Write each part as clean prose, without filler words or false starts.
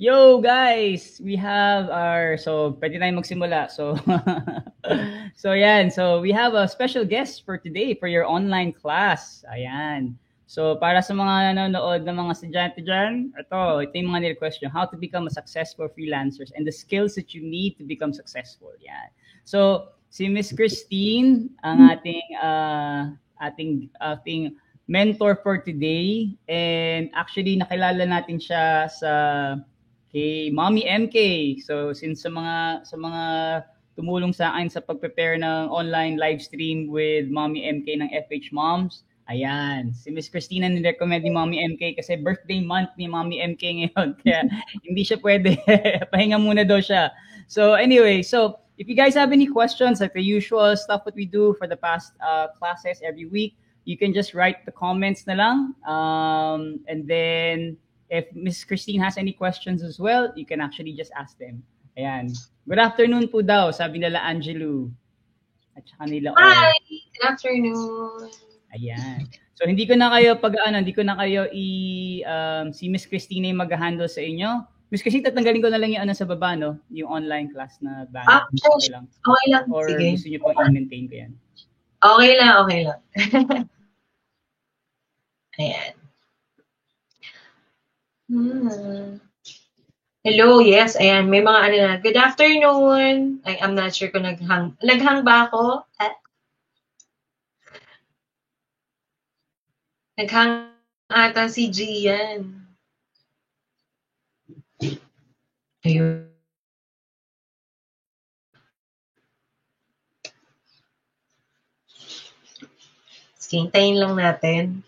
Yo guys, we have our pwede tayong magsimula. So we have a special guest for today for your online class. Ayan. So para sa mga nanonood ng mga estudyante diyan, ito yung mga nil question, how to become a successful freelancers and the skills that you need to become successful. Yan. So si Miss Christine ang ating mentor for today, and actually nakilala natin siya kay Mommy MK. So since sa mga tumulong sa akin sa pag-prepare ng online live stream with Mommy MK ng FH Moms, ayan, si Miss Christina ni-recommend ni Mommy MK kasi birthday month ni Mommy MK ngayon. Kaya hindi siya pwede. Pahinga muna daw siya. So anyway, if you guys have any questions, like the usual stuff that we do for the past classes every week, you can just write the comments na lang. And then if Miss Christine has any questions as well, you can actually just ask them. Ayan. Good afternoon po daw, sabi nila Angelo. At saka nila Hi! Good afternoon. Ayan. So hindi ko na kayo si Miss Christine yung mag-handle sa inyo. Miss Christine, tatanggalin ko na lang yung sa baba, no? Yung online class na banner. Okay lang. Okay lang. Or sige. Gusto niyo pang i-maintain ko yan? Okay lang. Ayan. Hello, yes, ayan, may mga na. Good afternoon. I'm not sure kung naghang ba ako? Naghang ata si Gian. Ayun. Hintayin lang natin.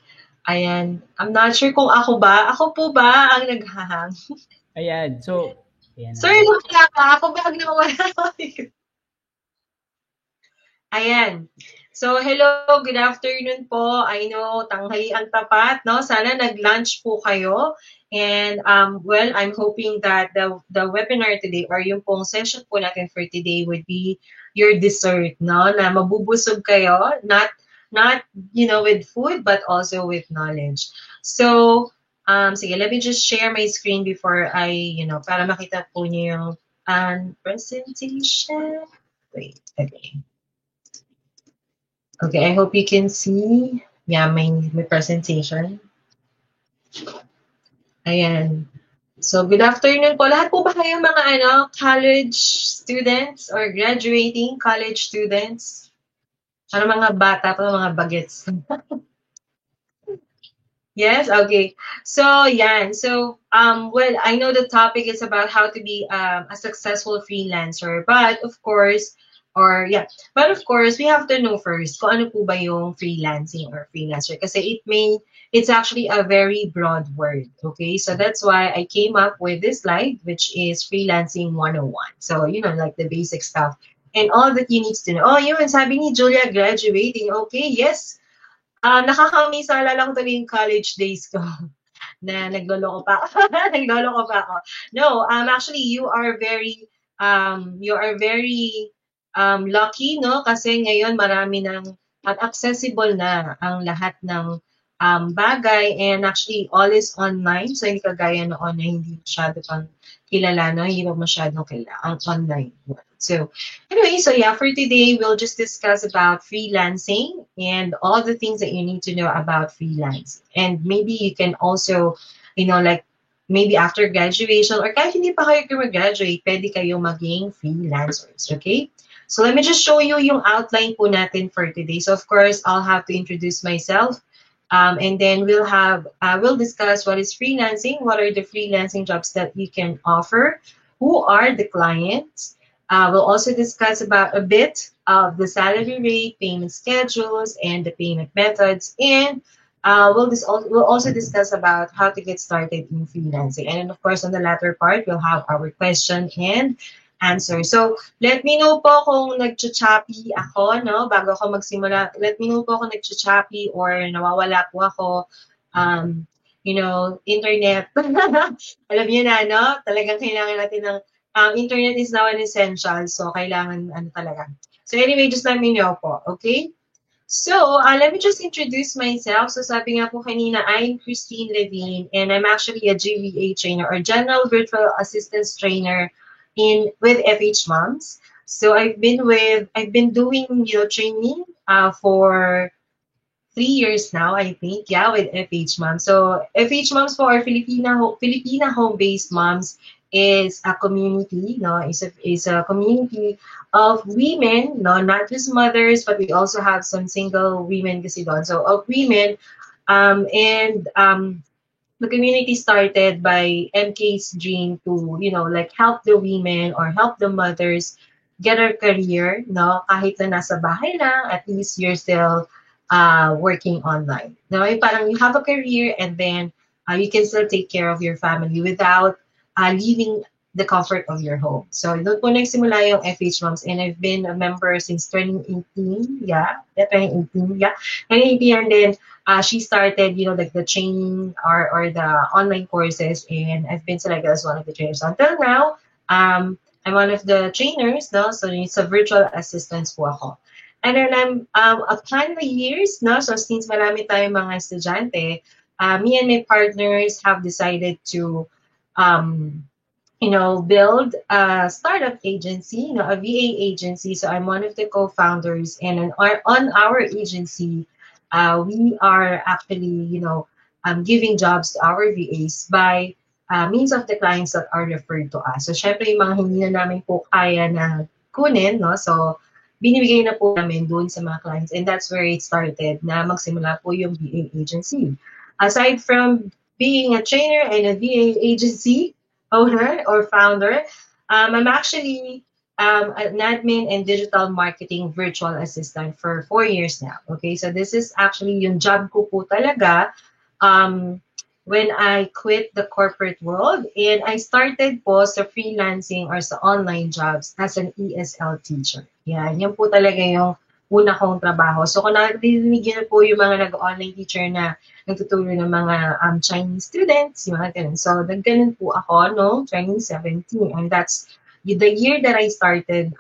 Ayan. I'm not sure kung ako ba. Ako po ba ang naghahang? Ayan. So, ayan. Sir, wala ka. Ako ba ang nawala? Ayan. So, hello, good afternoon po. I know, tanghali ang tapat, no? Sana nag-lunch po kayo. And, well, I'm hoping that the webinar today or yung pong session po natin for today would be your dessert, no? Na mabubusog kayo, not with food, but also with knowledge. So, sige, let me just share my screen before I, para makita po niyo yung presentation. Wait, okay. Okay, I hope you can see, my presentation. Ayan. So, good afternoon po. Lahat po ba kayo mga college students or graduating college students? Ano mga bata pa, mga bagets? Yes, okay. So, yan. So, well, I know the topic is about how to be a successful freelancer, but of course, we have to know first kung ano po ba yung freelancing or freelancer kasi it's actually a very broad word, okay? So that's why I came up with this slide, which is freelancing 101. So, like the basic stuff and all that you need to know. Oh, yun, sabi ni Julia, graduating. Okay, yes. Nakakamiss, naalala ko tuloy yung college days ko na nagloloko pa ako. No, actually, you are very lucky, no? Kasi ngayon marami ng accessible na ang lahat ng bagay, and actually all is online. So hindi kagaya noon na hindi masyado pang kilala, no? Hindi pa masyadong kilala ang online. So anyway, for today, we'll just discuss about freelancing and all the things that you need to know about freelancing. And maybe you can also, maybe after graduation or kahit hindi pa kayo graduate, pwede kayo maging freelancers, okay? So let me just show you yung outline po natin for today. So of course, I'll have to introduce myself. And then we'll discuss what is freelancing, what are the freelancing jobs that you can offer, who are the clients. We'll also discuss about a bit of the salary rate, payment schedules, and the payment methods. And we'll also discuss about how to get started in freelancing. And then, of course, on the latter part, we'll have our question and answer. So, let me know po kung nag-choppy ako, no? Bago ako magsimula, let me know po kung nag-choppy or nawawala po ako. Internet. Alam niyo na, no? Talagang kailangan natin ng internet is now an essential. So, kailangan talaga. So, anyway, just let me know po. Okay? So, let me just introduce myself. So, sabi nga po kanina, I'm Christine Levine, and I'm actually a GVA trainer or General Virtual Assistance Trainer with FH Moms. So, I've been doing training for 3 years now, I think, yeah, with FH Moms. So FH Moms for our Filipina home-based moms is a community, no, is a community of women, no, not just mothers, but we also have some single women kasi doon. So of women, and the community started by MK's dream to, like help the women or help the mothers get a career, no? Kahit na nasa bahay lang, at least you're still working online. No, yung parang you have a career and then you can still take care of your family without leaving the comfort of your home. So, doon po nagsimula yung FH Moms, and I've been a member since 2018. Yeah, 2018. Yeah, 2018, and then she started, like the training or the online courses, and I've been selected as one of the trainers. Until now, I'm one of the trainers, no? So it's a virtual assistant po ako. And then upon the years, no? So since marami tayong mga estudyante, me and my partners have decided to, um, build a startup agency, a VA agency. So I'm one of the co-founders, and on our agency, we are actually, giving jobs to our VAs by means of the clients that are referred to us. So syempre, yung mga hindi na namin po kaya na kunin, no? So binibigay na po namin doon sa mga clients, and that's where it started na magsimula po yung VA agency. Aside from being a trainer and a VA agency owner or founder, I'm actually an admin and digital marketing virtual assistant for 4 years now. Okay, so this is actually yung job ko po talaga when I quit the corporate world, and I started po sa freelancing or sa online jobs as an ESL teacher. Yan po talaga yung una kong trabaho. So kung narinig niyo po yung mga nag-online teacher na nagtuturo ng mga Chinese students, yung mga ganun. So nagganon po ako noong 2017, and that's the year that I started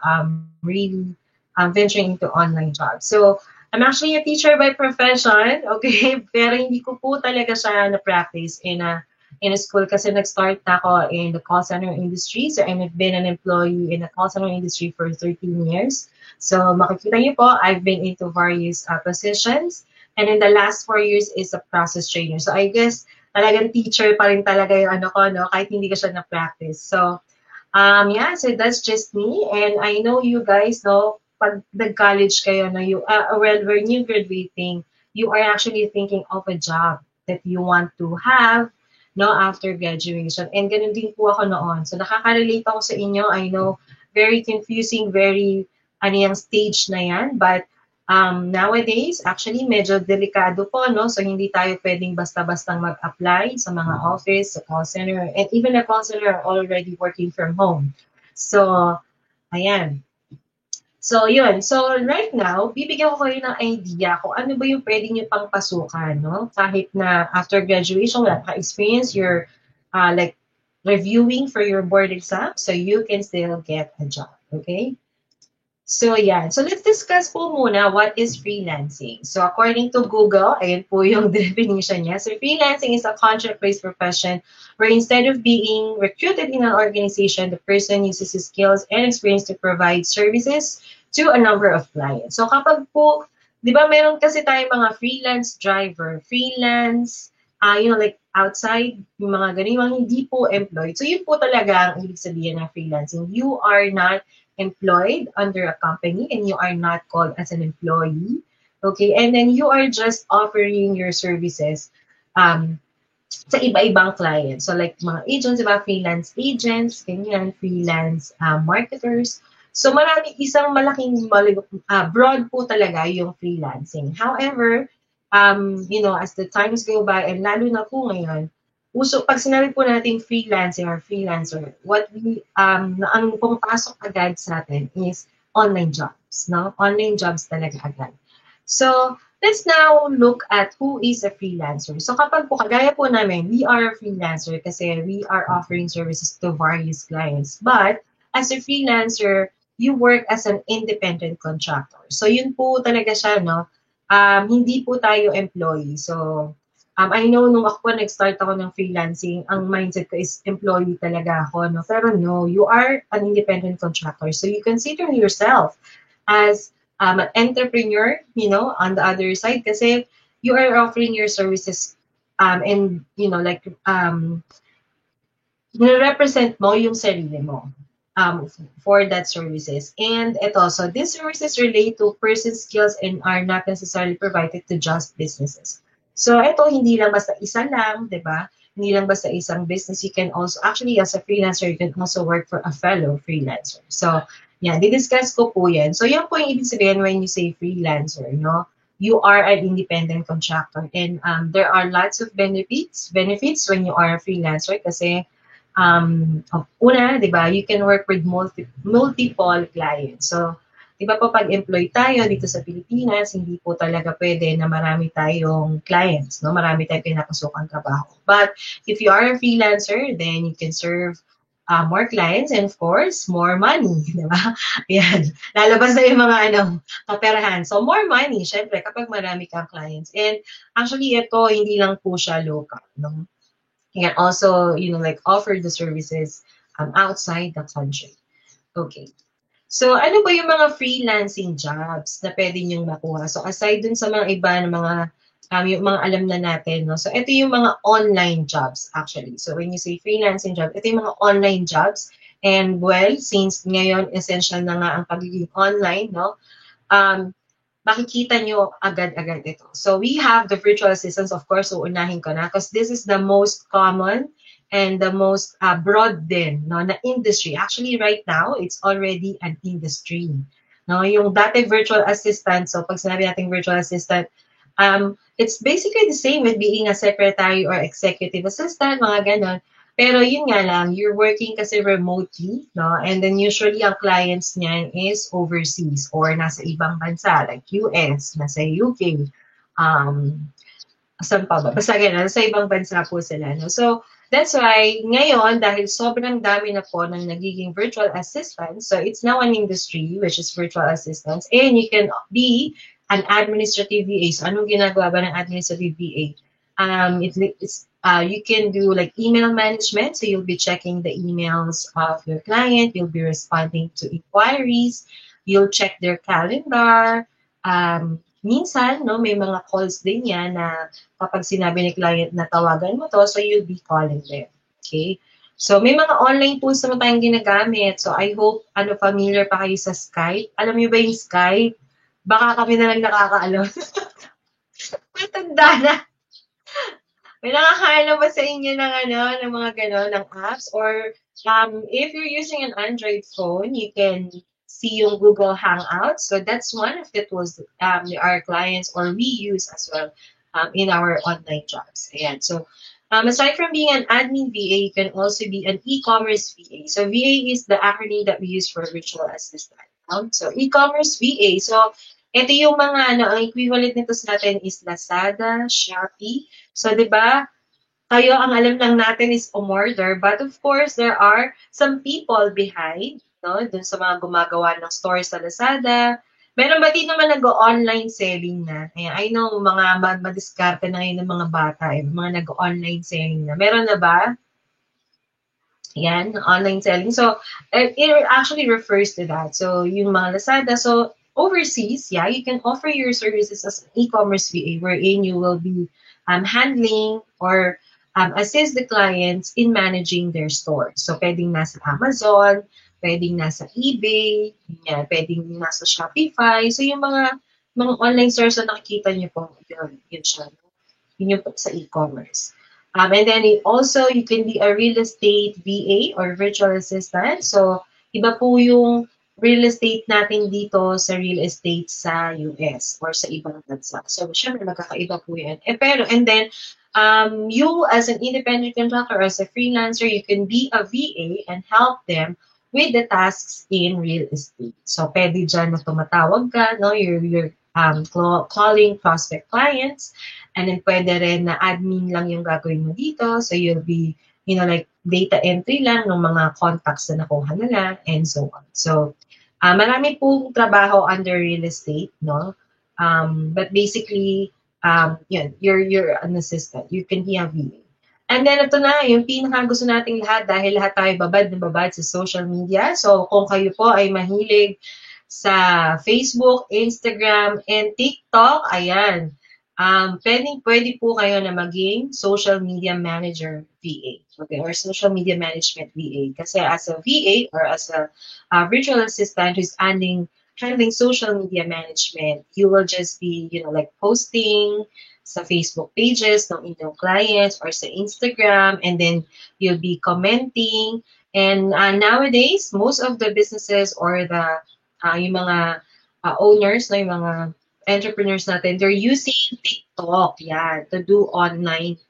really venturing into online jobs. So I'm actually a teacher by profession, okay? Pero hindi ko po talaga siya na-practice in a school kasi nag-start na ako in the call center industry. So I've been an employee in the call center industry for 13 years. So makikita niyo po, I've been into various positions. And in the last 4 years is a process trainer. So I guess talagang teacher pa rin talaga yung ano ko, no? Kahit hindi ko siya na-practice. So yeah, so that's just me. And I know you guys know, pag nag-college kayo, no, well, when you're graduating, you are actually thinking of a job that you want to have, no, after graduation. And ganun din po ako noon. So nakaka-relate ako sa inyo. I know, very confusing, very, yung stage na yan. But nowadays, actually, medyo delikado po, no? So hindi tayo pwedeng basta-bastang mag-apply sa mga office, sa call center, and even the call center are already working from home. So, ayan. So, yun. So, right now, bibigyan ko kayo ng idea kung ano ba yung pwede nyo pang pasukan, no? Kahit na after graduation, wala ka experience, you're like reviewing for your board exam, so you can still get a job, okay? So, yeah. So, let's discuss po muna what is freelancing. So, according to Google, ayan po yung definition niya. So, freelancing is a contract-based profession where instead of being recruited in an organization, the person uses his skills and experience to provide services to a number of clients. So, kapag po, di ba meron kasi tayong mga freelance driver, freelance, like outside, yung mga ganun, yung hindi po employed. So, yun po talaga ang ibig sabihin ng freelancing. You are not employed under a company and you are not called as an employee. Okay, and then you are just offering your services sa iba-ibang clients. So like mga agents, diba? Freelance agents, ganyan, freelance marketers. So marami, isang malaking broad po talaga yung freelancing. However, as the times go by, and lalo na po ngayon, pag sinabi po natin freelancing or freelancer, ang pumapasok agad sa atin is online jobs, no? Online jobs talaga agad. So, let's now look at who is a freelancer. So, kapag po, kagaya po namin, we are a freelancer kasi we are offering services to various clients. But, as a freelancer, you work as an independent contractor. So, yun po talaga siya, no? hindi po tayo employee. So, I know nung ako nag-start ako ng freelancing, ang mindset ko is employee talaga ako, no? Pero no, you are an independent contractor. So you consider yourself as an entrepreneur, you know, on the other side, kasi you are offering your services and, you know, like, represent mo yung sarili mo for that services. And ito, so these services relate to person skills and are not necessarily provided to just businesses. So ito, hindi lang basta isa lang, di ba? Hindi lang basta isang business. You can also, actually as a freelancer, you can also work for a fellow freelancer. So, yeah, didiscuss ko po yan. So yan po yung ibig sabihin when you say freelancer, no? You are an independent contractor. And there are lots of benefits when you are a freelancer kasi una, di ba, you can work with multiple clients. So, di ba po pag employed tayo dito sa Pilipinas, hindi po talaga pwede na marami tayong clients, no? Marami tayong pinapasukang trabaho. But if you are a freelancer, then you can serve more clients and of course, more money, di ba? Yan. Lalabas na yung mga kaperahan. So, more money, syempre, kapag marami kang clients. And actually, ito, hindi lang po siya local, no? You can also, you know, like offer the services outside the country. Okay. So, ano ba yung mga freelancing jobs na pwede niyong makuha? So, aside dun sa mga iba na mga, yung mga alam na natin, no? So, ito yung mga online jobs, actually. So, when you say freelancing job, ito yung mga online jobs. And, well, since ngayon, essential na nga ang pagiging online, no? Makikita nyo agad-agad ito. So we have the virtual assistants, of course, uunahin ko na because this is the most common and the most broad din, no, na industry. Actually, right now, it's already an industry. No, yung dati virtual assistant, so pag sinabi natin virtual assistant, it's basically the same with being a secretary or executive assistant, mga ganon. Pero yun nga lang, you're working kasi remotely, no? And then usually ang clients niyan is overseas or nasa ibang bansa, like US, nasa UK, saan pa ba? Basta ganun, nasa ibang bansa po sila, no? So, that's why ngayon, dahil sobrang dami na po ng nagiging virtual assistants, so it's now an industry, which is virtual assistants, and you can be an administrative VA. So, anong ginagawa ba ng administrative VA? You can do like email management. So you'll be checking the emails of your client. You'll be responding to inquiries. You'll check their calendar. Minsan, no, may mga calls din yan na kapag sinabi ni client na tawagan mo to, so you'll be calling them. Okay? So may mga online tools na tayong ginagamit. So I hope familiar pa kayo sa Skype. Alam niyo ba yung Skype? Baka kami na lang nakakaalam. Matanda na. May nakakaalam ba sa inyo ng mga gano'n, ng apps? Or if you're using an Android phone, you can see yung Google Hangouts. So that's one of the tools that our clients or we use as well in our online jobs. Ayan. So aside from being an admin VA, you can also be an e-commerce VA. So VA is the acronym that we use for virtual assistant. So e-commerce VA. So ito yung mga, ang equivalent nito sa atin is Lazada, Shopee. So, di ba, kayo ang alam lang natin is umorder. But of course, there are some people behind, no? Dun sa mga gumagawa ng stores sa Lazada. Meron ba din naman nag-online selling na? Ayan, I know, mga madiskarte na ngayon ng mga bata, mga nag-online selling na. Meron na ba? Yan, online selling. So, it actually refers to that. So, yung mga Lazada. So, overseas, yeah, you can offer your services as an e-commerce VA wherein you will be handling or assist the clients in managing their stores. So, pwedeng nasa Amazon, pwedeng nasa eBay, yeah, pwedeng nasa Shopify. So, yung mga online stores na nakikita niyo po, yun siya. Yun yung sa e-commerce. And then also, you can be a real estate VA or virtual assistant. So, iba po yung real estate natin dito sa real estate sa US or sa ibang bansa. So, syempre, magkakaiba po yan. Pero, and then, you as an independent contractor or as a freelancer, you can be a VA and help them with the tasks in real estate. So, pwede dyan na tumatawag ka, no? You're calling prospect clients, and then pwede rin na admin lang yung gagawin mo dito. So, you'll be, like data entry lang ng mga contacts na nakuha nila, and so on. So, marami pong trabaho under real estate, no? But basically, yun, you're an assistant. You can be a VA. And then ito na, yung pinaka gusto nating lahat dahil lahat tayo babad na babad sa social media. So kung kayo po ay mahilig sa Facebook, Instagram, and TikTok, ayan, pwede po kayo na maging social media manager VA, okay, or social media management VA. Kasi as a VA or as a virtual assistant who's handling social media management, you will just be, like posting sa Facebook pages ng inyong clients or sa Instagram, and then you'll be commenting. And nowadays, most of the businesses or the yung mga owners, no, yung mga entrepreneurs natin, they're using TikTok, yan, to do online,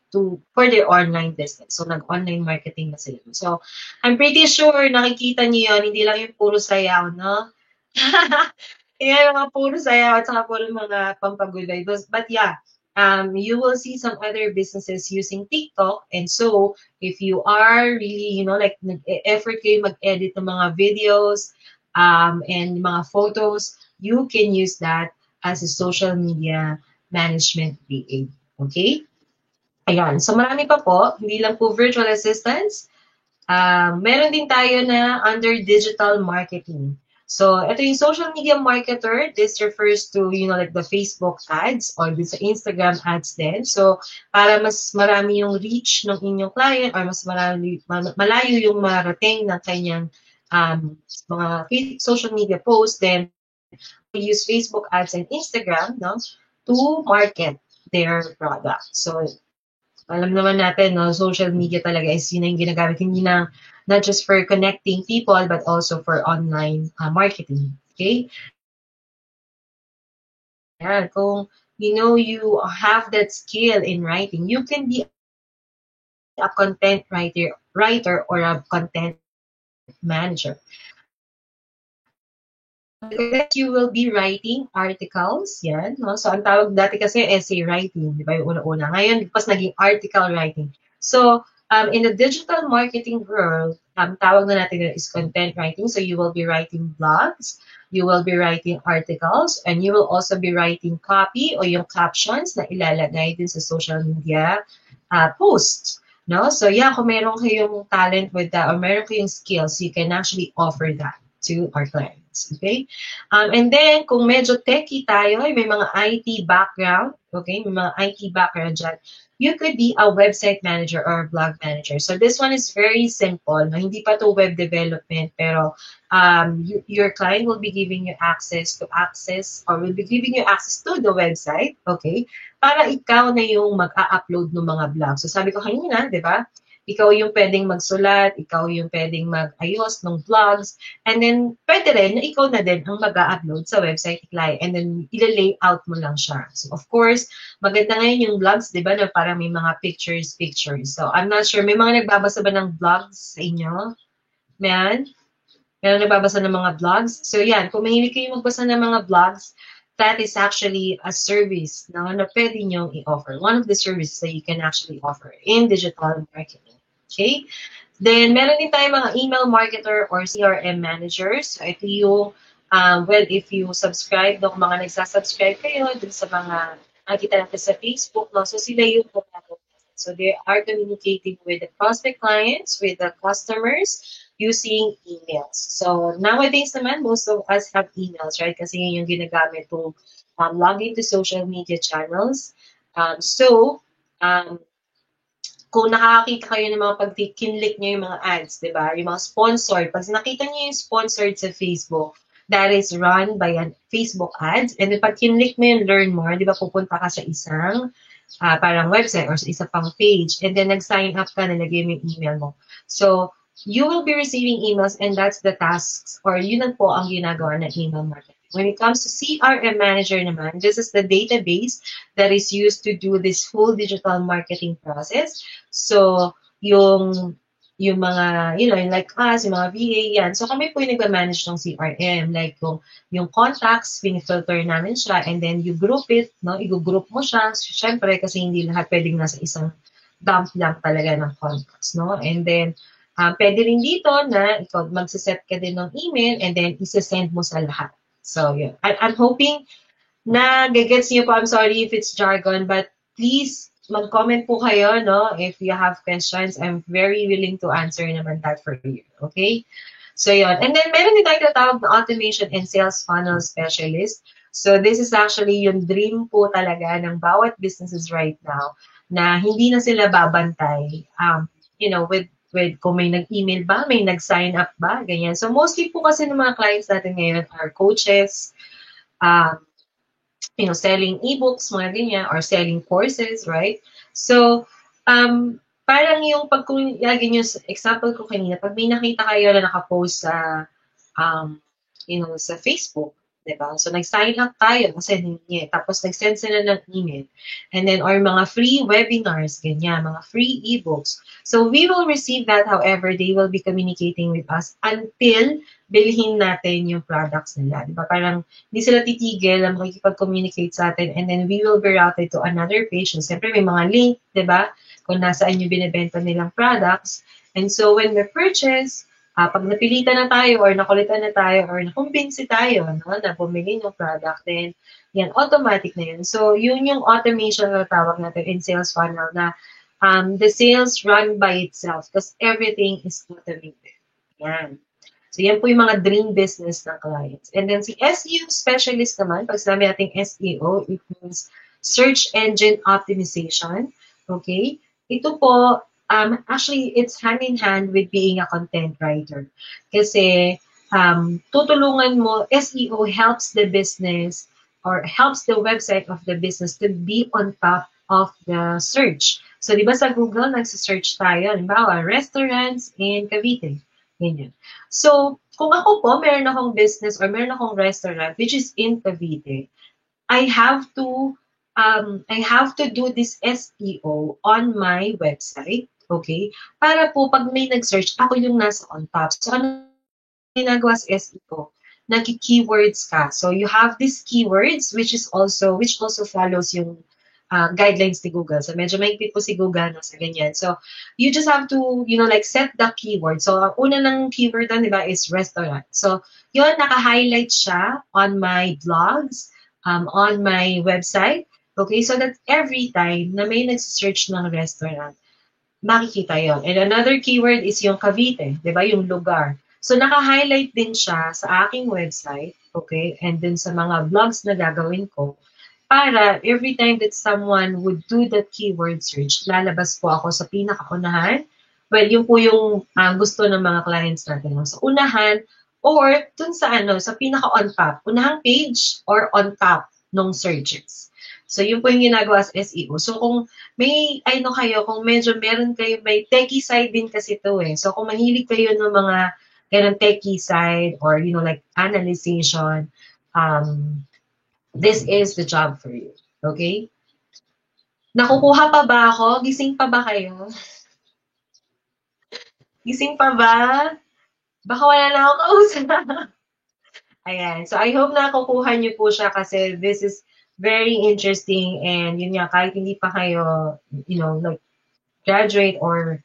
for their online business. So, nag-online marketing na sila. So, I'm pretty sure nakikita niyo yun, hindi lang yung puro sayaw, no? Yan, mga puro sayaw at saka puro mga pampagulay. But yeah, you will see some other businesses using TikTok. And so, if you are really, like, effort kayo mag-edit ng mga videos, and mga photos, you can use that as a social media management VA. Okay? Ayan. So, marami pa po. Hindi lang po virtual assistants. Meron din tayo na under digital marketing. So, ito yung social media marketer. This refers to, like the Facebook ads or sa Instagram ads din. So, para mas marami yung reach ng inyong client or mas malayo yung marating ng kanyang mga social media posts, then we use Facebook ads and Instagram, no, to market their product. So, alam naman natin, no, social media talaga is yun yung ginagamit, hindi na not just for connecting people, but also for online marketing. Okay? Yan, kung you have that skill in writing, you can be a content writer or a content manager. You will be writing articles, yan, no? So, ang tawag dati kasi essay writing, di ba, yung una-una. Ngayon, pas naging article writing. So, in the digital marketing world, tawag na natin is content writing. So, you will be writing blogs, you will be writing articles, and you will also be writing copy o yung captions na ilalagay din sa social media posts. No? So, yeah, kung meron kayong talent with that or meron kayong skills, you can actually offer that to our clients. Okay? And then, kung medyo techie tayo, may mga IT background, okay? May mga IT background dyan, you could be a website manager or a blog manager. So, this one is very simple. No? Hindi pa to web development, pero your client will be giving you access or will be giving you access to the website, okay? Para ikaw na yung mag-a-upload ng mga blogs. So, sabi ko kanina, di ba? Ikaw yung pwedeng magsulat, ikaw yung pwedeng mag-ayos ng vlogs, and then pwede rin na ikaw na din ang mag-upload sa website ni client, and then ila-layout mo lang siya. So of course, maganda ngayon yung vlogs, di ba, na parang may mga pictures. So I'm not sure, may mga nagbabasa ba ng vlogs sa inyo? Meron nagbabasa ng mga vlogs? So yan, kung mahilig kayo magbasa ng mga vlogs, that is actually a service na pwede nyo i-offer. One of the services that you can actually offer in digital marketing. Okay? Then, meron din tayo mga email marketer or CRM managers. So, ito yung, if you subscribe, kung mga nagsasubscribe kayo dun sa mga nakita natin sa Facebook, no? So, sila yung so, they are communicating with the prospect clients, with the customers, using emails. So, nowadays naman, most of us have emails, right? Kasi yun yung ginagamit to log into social media channels. Kung nakakita kayo ng mga pag-kinlik nyo yung mga ads, di ba? Yung mga sponsored. Pag nakita nyo yung sponsored sa Facebook, that is run by a Facebook ads. And then pag kinlik mo yung learn more, di ba, pupunta ka sa isang parang website or sa isa pang page. And then nag-sign up ka, nalagay mo yung email mo. So, you will be receiving emails, and that's the tasks, or yun lang po ang ginagawa ng email marketing. When it comes to CRM manager naman, this is the database that is used to do this full digital marketing process. So, yung mga, like us, yung mga VA yan. So, kami po yung nagmamanage ng CRM. Like, yung contacts, pinifilter namin siya, and then you group it, no? I-group mo siya. Siyempre, kasi hindi lahat pwedeng nasa isang dump lang talaga ng contacts, no? And then, pwede rin dito na ikaw magsiset ka din ng email and then isa-send mo sa lahat. So, yun. I'm hoping Nagagets niyo po, I'm sorry if it's jargon, but please mag-comment po kayo, no? If you have questions, I'm very willing to answer naman that for you, okay? So, yun. And then, meron din tayo tinatawag na automation and sales funnel specialist. So, this is actually yung dream po talaga ng bawat businesses right now na hindi na sila babantay, you know, with kung may nag-email ba, may nag-sign up ba, ganyan. So, mostly po kasi ng mga clients natin ngayon are coaches, um, you know, selling ebooks, mga ganyan, or selling courses, right? So, parang yung pag, lagi yung example ko kanina, pag may nakita kayo na nakapost sa, you know, sa Facebook, diba? So, nag-sign up tayo kasi hindi, tapos nag-send sila ng email. And then, or mga free webinars, ganyan, mga free ebooks. So, we will receive that, however, they will be communicating with us until bilhin natin yung products nila. Diba? Parang, hindi sila titigil na makikipag-communicate sa atin and then we will be routed to another page. So, siyempre, may mga link, diba? Kung nasaan yung binibenta nilang products. And so, when we purchase, pag napilitan na tayo or nakulitan na tayo or nakumbinsi tayo no, na bumili ng product, then yan, automatic na yun. So, yun yung automation na tawag natin in sales funnel na the sales run by itself because everything is automated. Yan. So, yan po yung mga dream business ng clients. And then, si SEO specialist naman, pag sinabi natin SEO, it means Search Engine Optimization. Okay? Ito po, actually, it's hand in hand with being a content writer. Kasi, tutulungan mo, SEO helps the business or helps the website of the business to be on top of the search. So, di ba sa Google, nagsa-search tayo, halimbawa, restaurants in Cavite. Ganyan. So, kung ako po, meron akong business or meron akong restaurant which is in Cavite, I have to do this SEO on my website, okay? Para po pag may nag-search, ako yung nasa on top. So, ano ginagawa sa SEO? Nag-keywords ka. So, you have these keywords which also follows yung guidelines ni Google. So, medyo maigpit po si Google no, sa ganyan. So, you just have to, you know, like set the keyword. So, ang una ng keyword na, di ba, is restaurant. So, yun, naka-highlight siya on my blogs, on my website. Okay, so that every time na may nag-search ng restaurant, makikita yon. And another keyword is yung Cavite, di ba, yung lugar. So, naka-highlight din siya sa aking website, okay, and then sa mga blogs na gagawin ko, para every time that someone would do that keyword search, lalabas po ako sa pinakaunahan. Well, yun po yung gusto ng mga clients natin. Sa unahan or dun sa sa pinaka-on top. Unahang page or on top ng searches. So, yun po yung ginagawa sa SEO. So, kung may, kung medyo meron kayo, may techie side din kasi ito eh. So, kung mahilig kayo ng mga ganun techie side or, you know, like analyzation, this is the job for you. Okay? Nakukuha pa ba ako? Gising pa ba kayo? Gising pa ba? Baka wala na ako kausap. Ayan. So, I hope nakukuha niyo po siya kasi this is very interesting and yun nga, kahit hindi pa kayo, you know, like graduate or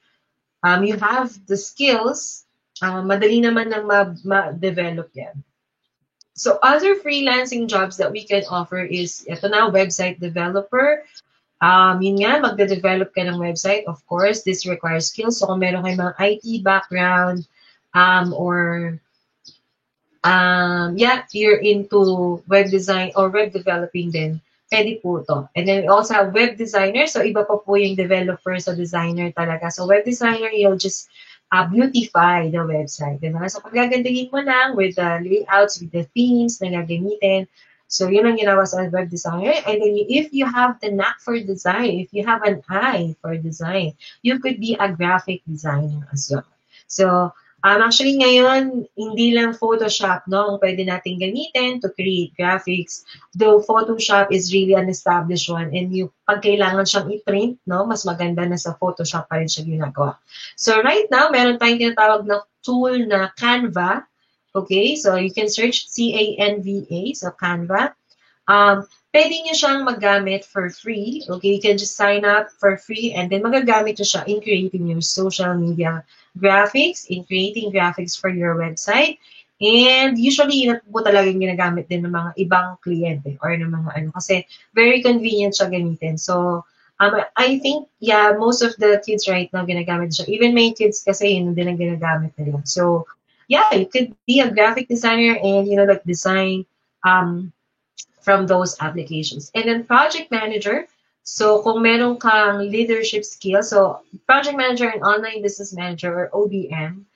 you have the skills, madali naman nang ma-develop yan. So, other freelancing jobs that we can offer is, ito na, website developer. Yun nga, magde-develop ka ng website. Of course, this requires skills. So, kung meron kayo mga IT background, or, you're into web design or web developing din, pwede po to. And then, we also have web designer. So, iba pa po yung developer sa designer talaga. So, web designer, you'll just beautify the website. Diba? So, paggagandahin mo lang with the layouts, with the themes na gagamitin. So, yun ang ginawa sa web designer. And then, if you have the knack for design, if you have an eye for design, you could be a graphic designer as well. So, actually ngayon, hindi lang Photoshop, no, ang pwede natin gamitin to create graphics. Though Photoshop is really an established one and pag kailangan siyang i-print, no, mas maganda na sa Photoshop pa rin siya ginagawa. So right now, meron tayong tinatawag na tool na Canva. Okay, so you can search C-A-N-V-A, so Canva. Pwede nyo siyang maggamit for free. Okay, you can just sign up for free and then magagamit nyo siya in creating your social media graphics, in creating graphics for your website, And usually, yun po talaga yung ginagamit din ng mga ibang kliyente or ng mga ano. Kasi very convenient siya gamitin. So, I think, yeah, most of the kids right now ginagamit siya. Even my kids kasi yun din ang ginagamit nila. So, yeah, you could be a graphic designer and, like design um, from those applications. And then project manager. So, kung meron kang leadership skills, so project manager and online business manager or OBM,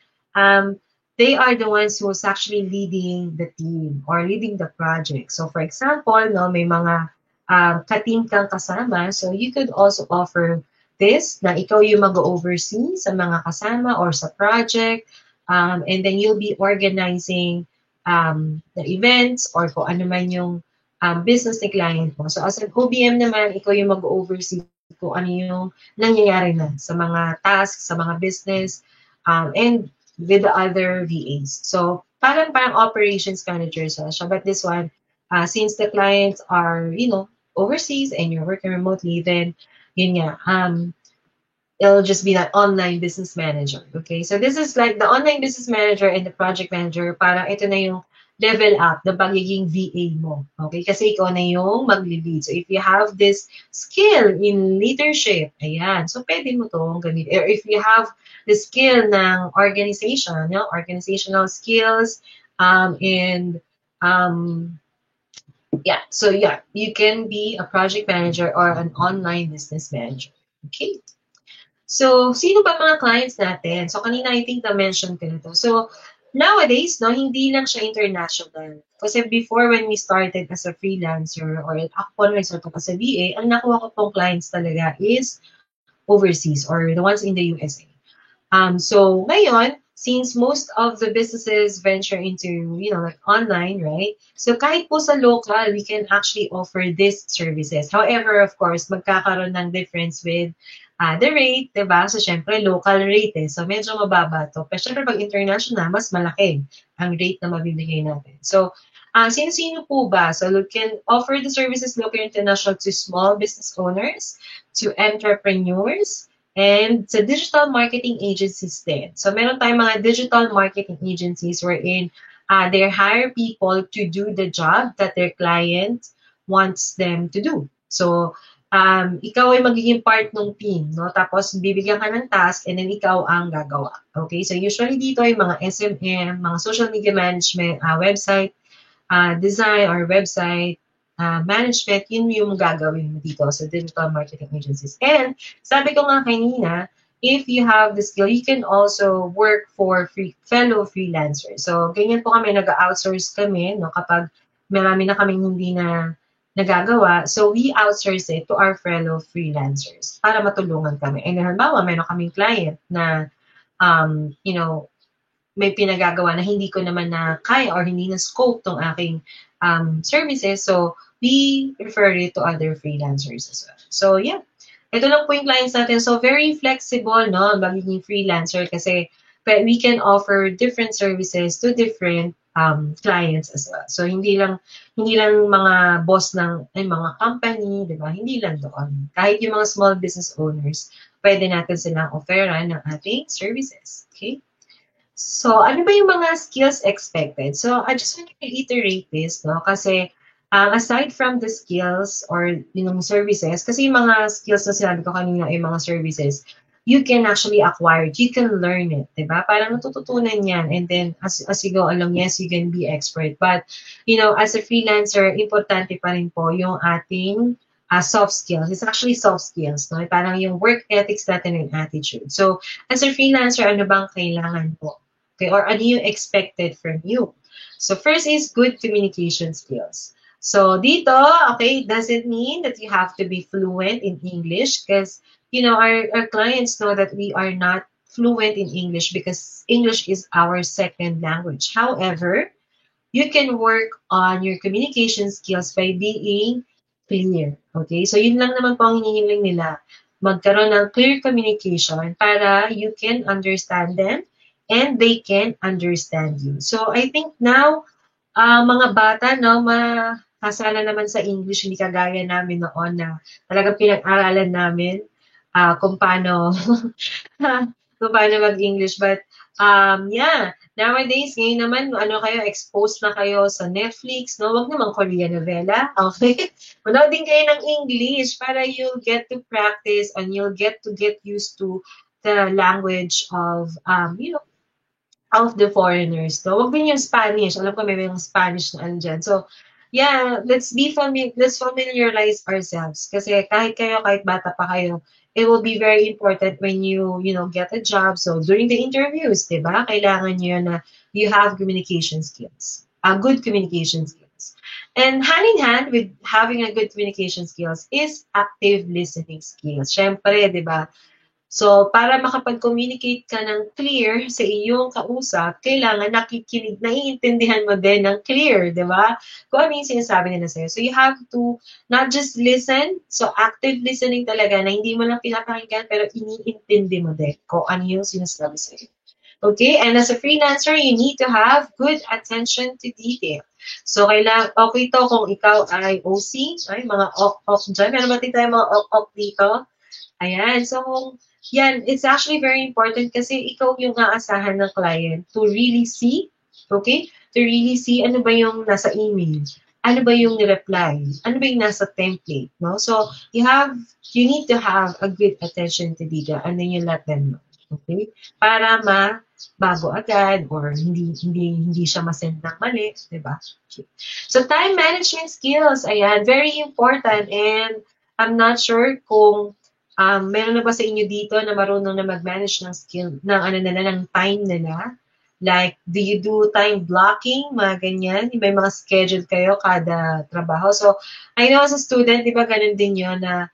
they are the ones who's actually leading the team or leading the project. So, for example, no, may mga ka-team kang kasama, so you could also offer this na ikaw yung mag-oversee sa mga kasama or sa project, and then you'll be organizing the events or kung ano man yung business ni client mo. So as an OBM naman, ikaw yung mag-oversee kung ano yung nangyayari na sa mga tasks, sa mga business, and with the other VAs. So parang operations manager siya. But this one, since the clients are, overseas and you're working remotely, then yun nga, it'll just be that online business manager. Okay, so this is like the online business manager and the project manager. Para ito na yung level up ng pagiging VA mo. Okay, kasi ikaw na yung mag-lead. So if you have this skill in leadership, ayan, so pwede mo itong gamitin. Or if you have the skill ng organization, organizational skills, and yeah, so yeah, you can be a project manager or an online business manager. Okay. So, sino ba mga clients natin? So, kanina I think na-mention ko na to. So, nowadays, no, hindi lang siya international. Kasi before when we started as a freelancer or ako na nag-start as a VA, ang nakuha ko pong clients talaga is overseas or the ones in the USA. So ngayon, since most of the businesses venture into, like online, right? So kahit po sa local, we can actually offer these services. However, of course, magkakaroon ng difference with the rate, diba? So syempre, local rate eh. So medyo mababa to. Pero syempre, pag international, mas malaki ang rate na mabibigay natin. So, sino-sino po ba? So we can offer the services local international to small business owners, to entrepreneurs, and sa digital marketing agencies din. So, meron tayong mga digital marketing agencies wherein they hire people to do the job that their client wants them to do. So, ikaw ay magiging part ng team, no? Tapos, bibigyan ka ng task and then ikaw ang gagawa. Okay? So, usually dito ay mga SMM, mga social media management, website design or website management, yun yung gagawin mo dito sa digital marketing agencies. And sabi ko nga kanina, if you have the skill, you can also work for fellow freelancers. So, ganyan po kami, nag-outsource kami, no, kapag marami na kaming hindi na nagagawa. So, we outsource it to our fellow freelancers para matulungan kami. And halimbawa, meron kaming client na, may pinagagawa na hindi ko naman na kaya or hindi na scope tong aking services. So, we refer it to other freelancers as well. So, yeah. Ito lang po yung clients natin. So, very flexible, no? Magiging freelancer kasi we can offer different services to different clients as well. So, hindi lang mga boss ng mga company, di ba? Hindi lang doon. Kahit yung mga small business owners, pwede natin silang offeran ng ating services. Okay? So, ano ba yung mga skills expected? So, I just want to reiterate this, no? Kasi, aside from the skills or yung services, kasi yung mga skills na sinabi ko kanina ay mga services, you can actually acquire it. You can learn it, diba? Parang natututunan yan. And then, as you go along, yes, you can be expert. But, as a freelancer, importante pa rin po yung ating soft skills. It's actually soft skills, no? Parang yung work ethics natin and attitude. So, as a freelancer, ano bang kailangan po? Okay, or ano yung expected from you? So first is good communication skills. So dito, okay, doesn't mean that you have to be fluent in English because, our clients know that we are not fluent in English because English is our second language. However, you can work on your communication skills by being clear. Okay, so yun lang naman po ang hinihiling nila. Magkaroon ng clear communication para you can understand them and they can understand you. So, I think now, mga bata, no, makasala naman sa English, hindi kagaya namin noon na talagang pinag-aralan namin kung paano kung paano mag-English. But, yeah, nowadays, ngayon naman, ano kayo, exposed na kayo sa Netflix, no? Wag naman Korean novela, okay? Manood din kayo ng English para you'll get to practice and you'll get used to the language of, of the foreigners. No? Wag din yung Spanish. Alam ko may yung Spanish na andyan. So, yeah, let's familiarize ourselves. Kasi kahit bata pa kayo, it will be very important when you know, get a job. So, during the interviews, di ba? Kailangan nyo na you have communication skills. Good communication skills. And hand in hand with having a good communication skills is active listening skills. Syempre, di ba? So, para makapag-communicate ka ng clear sa iyong kausap, kailangan nakikinig, naiintindihan mo din ng clear, di ba? Kung ano yung sinasabi nila sa'yo. So, you have to not just listen, so active listening talaga, na hindi mo lang pinapakinggan, pero iniintindi mo din kung ano yung sinasabi sa'yo. Okay? And as a freelancer, you need to have good attention to detail. So, okay to kung ikaw ay OC, ay mga ok dyan. Meron ba tayo mga ok dito? Ayan. So, yan, it's actually very important kasi ikaw yung aasahan ng client to really see, okay? To really see ano ba yung nasa email, ano ba yung reply, ano ba yung nasa template, no? So, you need to have a good attention to detail and then you let them know, okay? Para bago agad or hindi siya masend ng mali, di ba? Okay. So, time management skills, ayan, very important and I'm not sure kung meron na ba sa inyo dito na marunong na mag-manage ng skill, ng time nila? Like, do you do time blocking? Mga ganyan. May mga schedule kayo kada trabaho. So, I know as a student, di ba, ganun din yun na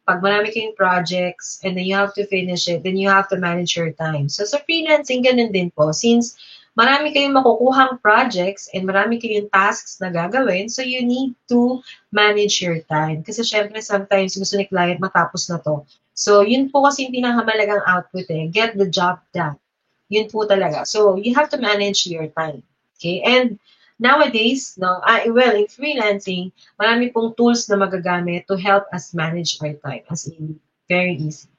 pag marami kayong projects and then you have to finish it, then you have to manage your time. So, sa freelancing, ganun din po. Since marami kayong makukuhang projects and marami kayong tasks na gagawin, so you need to manage your time. Kasi syempre, sometimes gusto ni client matapos na to. So, yun po kasi yung pinakamalagang output get the job done. Yun po talaga. So, you have to manage your time. Okay? And nowadays, in freelancing, marami pong tools na magagamit to help us manage our time. As in, very easy.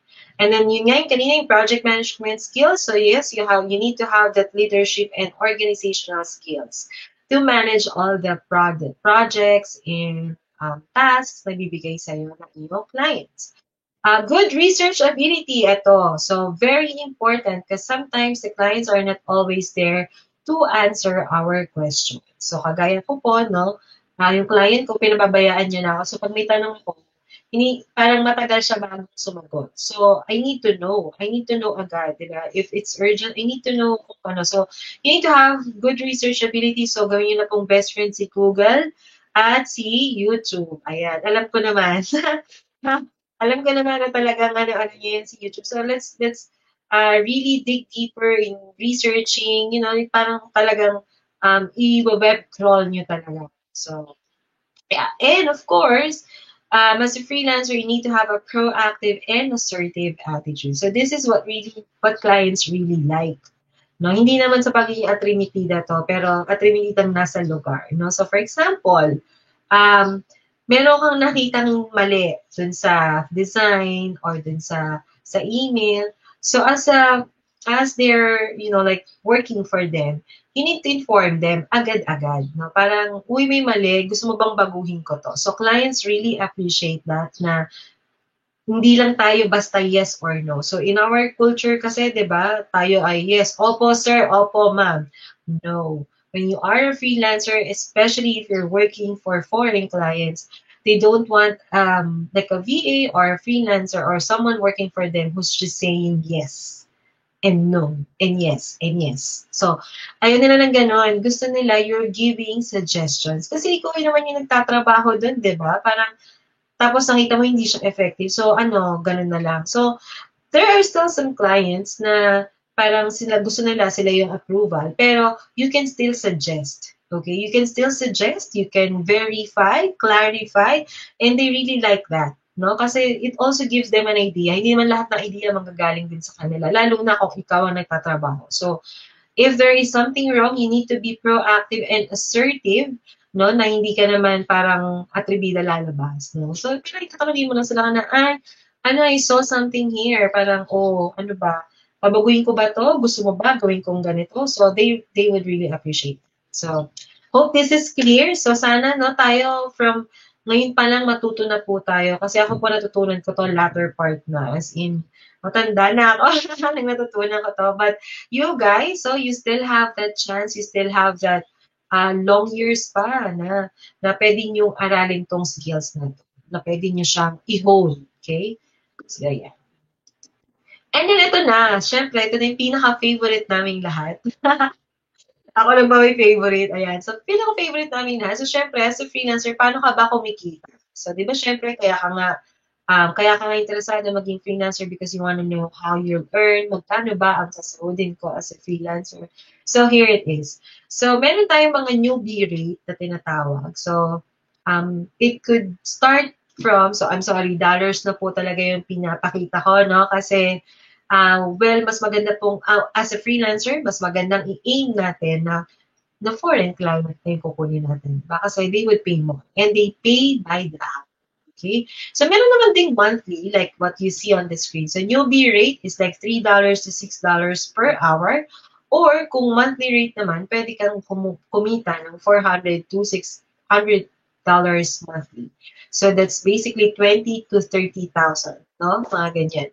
And then yun nga yung kanina yung project management skills. So yes, you need to have that leadership and organizational skills to manage all the projects and tasks na bibigay sa iyo ng iyong clients. Good research ability, ito. So very important because sometimes the clients are not always there to answer our questions. So kagaya ko po, no, yung client ko, pinababayaan niya na ako. So pag may tanong po, parang matagal siya bago sumagot. So, I need to know. I need to know agad, diba? If it's urgent, I need to know kung ano. So, you need to have good research ability. So, gawin nyo na pong best friend si Google at si YouTube. Ayan. Alam ko naman. Alam ko naman na talagang ano niya yan si YouTube. So, let's really dig deeper in researching. You know, parang talagang i-web crawl nyo talaga. So, yeah. And of course, as a freelancer, you need to have a proactive and assertive attitude. So this is what clients really like. No, hindi naman sa pagiging atrimitida to, pero atrimitidang nasa lugar. No? So for example, meron kang nakitang mali dun sa design or dun sa email. So as they're, like working for them, you need to inform them agad-agad. No? Parang, uy, may mali, gusto mo bang baguhin ko to? So clients really appreciate that na hindi lang tayo basta yes or no. So in our culture kasi, di ba, tayo ay yes, opo sir, opo ma'am. No. When you are a freelancer, especially if you're working for foreign clients, they don't want like a VA or a freelancer or someone working for them who's just saying yes and no and yes and yes. So, ayaw nila ng ganon. Gusto nila you're giving suggestions. Kasi ikaw naman yung nagtatrabaho dun, di ba? Parang, tapos nakita mo hindi siya effective. So, ganun na lang. So, there are still some clients na parang gusto nila sila yung approval. Pero, you can still suggest. Okay? You can still suggest, you can verify, clarify, and they really like that. No? Kasi it also gives them an idea. Hindi naman lahat ng idea manggagaling din sa kanila, lalo na kung ikaw ang nagtatrabaho. So, if there is something wrong, you need to be proactive and assertive, no, na hindi ka naman parang atribida lalabas, no? So, pinagtatanungin mo lang sila na, I saw something here, parang, ano ba, Babaguhin ko ba to? Gusto mo ba gawin kong ganito? So they would really appreciate it. So hope this is clear. So sana no tayo from ngayon pa lang matuto na po tayo kasi ako po natutunan ko to latter part na as in matanda na ako nang natutunan ko to. But you guys, so you still have that chance, you still have that long years pa na pwede nyo aralin tong skills na to, na pwede nyo siyang i-hone. Okay? So, yeah. And then ito na, syempre, ito na yung pinaka-favorite naming lahat. Ako lang ba may favorite? Ayan. So, pinaka-favorite namin lahat. So, syempre, as a freelancer, paano ka ba kumikita? So, di ba, syempre, kaya ka nga interesado maging freelancer because you want to know how you'll earn, magkano ba ang sasahodin ko as a freelancer. So, here it is. So, meron tayong mga newbie rate na tinatawag. So, it could start from, so I'm sorry, dollars na po talaga yung pinapakita ko, no? Kasi, well, mas maganda pong, as a freelancer, mas magandang i-aim natin na foreign client na yung kukunin natin. Baka kasi they would pay more. And they pay by the hour. Okay? So, meron naman ding monthly, like what you see on the screen. So, newbie rate is like $3 to $6 per hour. Or, kung monthly rate naman, pwede kang kumita ng $400 to $600 monthly. So, that's basically 20 to 30,000, no? Mga ganyan.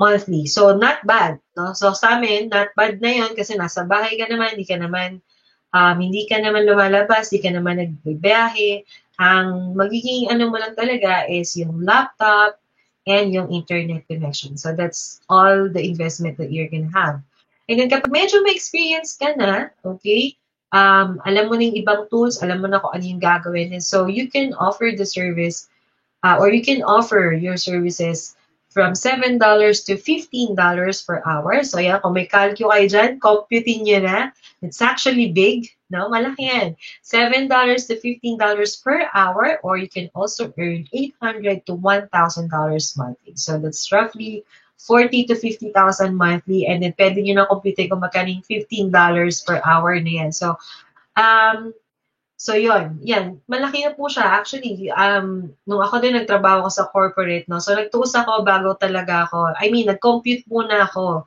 Monthly. So, not bad, no? So, sa amin, not bad na yon kasi nasa bahay ka naman, hindi ka naman lumalabas, hindi ka naman nagbibiyahe. Ang magiging ano mo lang talaga is yung laptop and yung internet connection. So that's all the investment that you're gonna have. And then kapag medyo may experience ka na, okay, alam mo na yung ibang tools, alam mo na kung ano yung gagawin. And so you can offer the service or you can offer your services from $7 to $15 per hour. So, yan, kung may calcio kayo dyan, computin nyo na. It's actually big, no? Malaki yan. $7 to $15 per hour, or you can also earn $800 to $1,000 monthly. So, that's roughly $40,000 to $50,000 monthly. And then, pwede nyo na computin kung magkano yung $15 per hour na yan. So, yun. Yan. Malaki na po siya. Actually, nung ako din nagtrabaho ko sa corporate, no? So, nagtuos ako bago talaga ako. Nag-compute muna ako.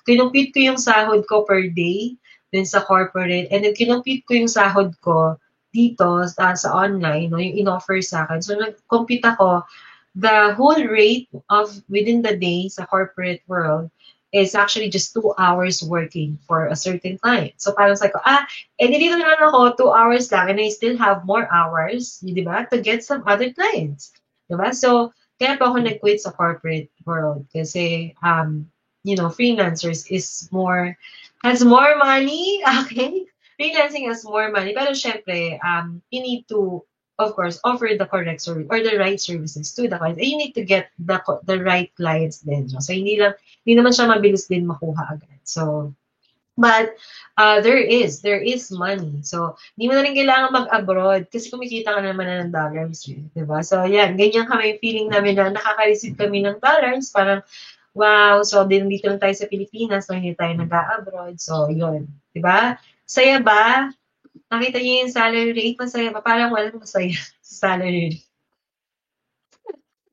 Kinumpute ko yung sahod ko per day din sa corporate. And then, kinumpute ko yung sahod ko dito sa online, no? Yung in-offer sa akin. So, nag-compute ako. The whole rate of within the day sa corporate world is actually just 2 hours working for a certain client. So parang sabi ko, dito na ako 2 hours lang and I still have more hours, di ba, to get some other clients. Di ba? So, kaya po ako nag-quit sa corporate world kasi, freelancers has more money, okay? Freelancing has more money, pero syempre, you need to, of course, offer the correct service or the right services to the clients. And you need to get the right clients din. No? So, hindi naman siya mabilis din makuha agad. So, but there is money. So, hindi mo na rin kailangan mag-abroad kasi kumikita ka naman na ng dollars. Diba? So, yan. Ganyan kami feeling namin na nakaka-receive kami ng dollars. Parang, wow. So, dito lang tayo sa Pilipinas. So, hindi tayo nag-abroad. So, yun. Diba? Saya ba? Nakita niyo yung salary rate, masaya pa. Parang walang masaya sa salary rate.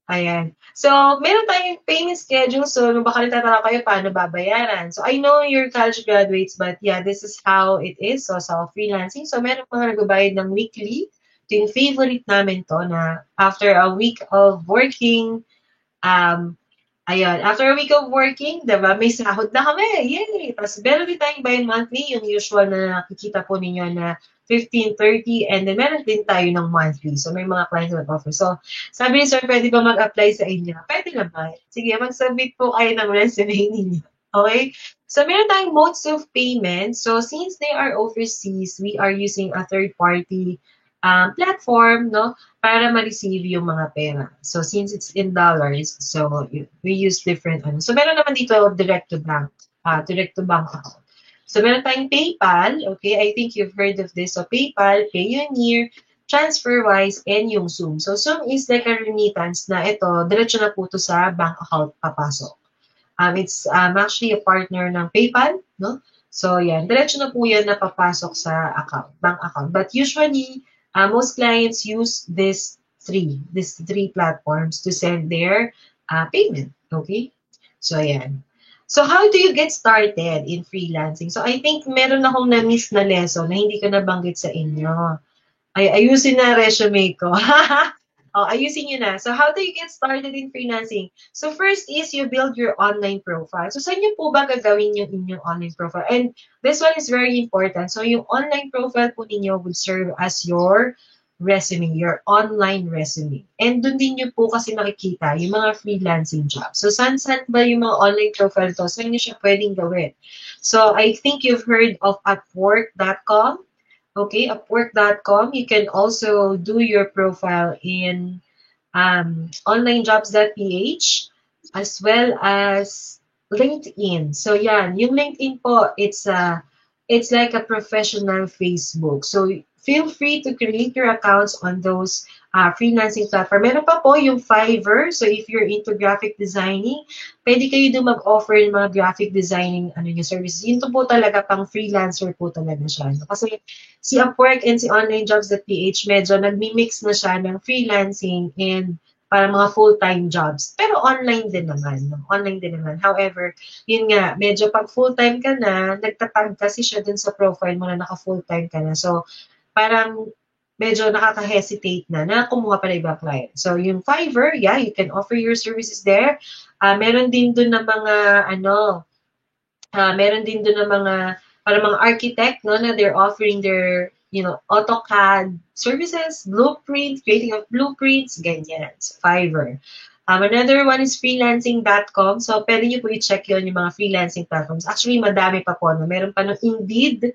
Ayan. So, meron tayong payment schedule. So, baka nagtatanong kayo paano babayaran. So, I know you're college graduates, but yeah, this is how it is. So, sa freelancing. So, meron mga nagbabayad ng weekly. Ito yung favorite namin to na after a week of working, after a week of working, diba, may sahod na kami. Yay! Tapos, meron din tayong bi-monthly, yung usual na nakikita po ninyo na 15, 30, and then meron din tayo ng monthly. So, may mga clients na offer. So, sabi ni sir, pwede ba mag-apply sa inyo? Pwede naman. Sige, mag-submit po kayo ng resume ninyo. Okay? So, meron tayong modes of payment. So, since they are overseas, we are using a third-party platform, no, para ma-receive yung mga pera. So, since it's in dollars, so we use different, So, meron naman dito direct to bank account. So, meron tayong PayPal, okay, I think you've heard of this. So, PayPal, Payoneer, TransferWise, and yung Zoom. So, Zoom is like a remittance na ito, diretso na po ito sa bank account papasok. It's actually a partner ng PayPal, no? So, yan, diretso na po yan na papasok sa bank account. But usually, most clients use these three platforms to send their payment, okay? So, yan. So how do you get started in freelancing? So I think meron akong na-miss na lesson na hindi ko nabanggit sa inyo. Ay, ayusin na resume ko. Oh, ayusin nyo na. So, how do you get started in freelancing? So, first is you build your online profile. So, saan nyo po ba gagawin yung inyong online profile? And this one is very important. So, yung online profile po ninyo would serve as your resume, your online resume. And dun din nyo po kasi makikita yung mga freelancing jobs. So, saan ba yung mga online profile to? Saan nyo siya pwedeng gawin? So, I think you've heard of Upwork.com. Okay, Upwork.com. You can also do your profile in onlinejobs.ph as well as LinkedIn. So yan, yung LinkedIn po, it's like a professional Facebook. So feel free to create your accounts on those freelancing platform. Meron pa po yung Fiverr. So if you're into graphic designing, pwede kayo doon mag-offer ng mga graphic designing services. Yun to po talaga pang freelancer po talaga siya. Kasi si Upwork and si onlinejobs.ph medyo nagmi-mix na siya ng freelancing and para mga full-time jobs. Pero online din naman. No? Online din naman. However, yun nga, medyo pag full-time ka na, nagtatag kasi siya dun sa profile mo na naka-full-time ka na. So, parang medyo nakaka-hesitate na kumuha pa ng ibang client. So, yung Fiverr, yeah, you can offer your services there. Meron din dun na mga, meron din dun na mga, para mga architect, no, na they're offering their, AutoCAD services, blueprint, creating of blueprints, ganyan. So, Fiverr. Another one is freelancing.com. So, pwede nyo po i-check yun yung mga freelancing platforms. Actually, madami pa po. No? Meron pa ng Indeed.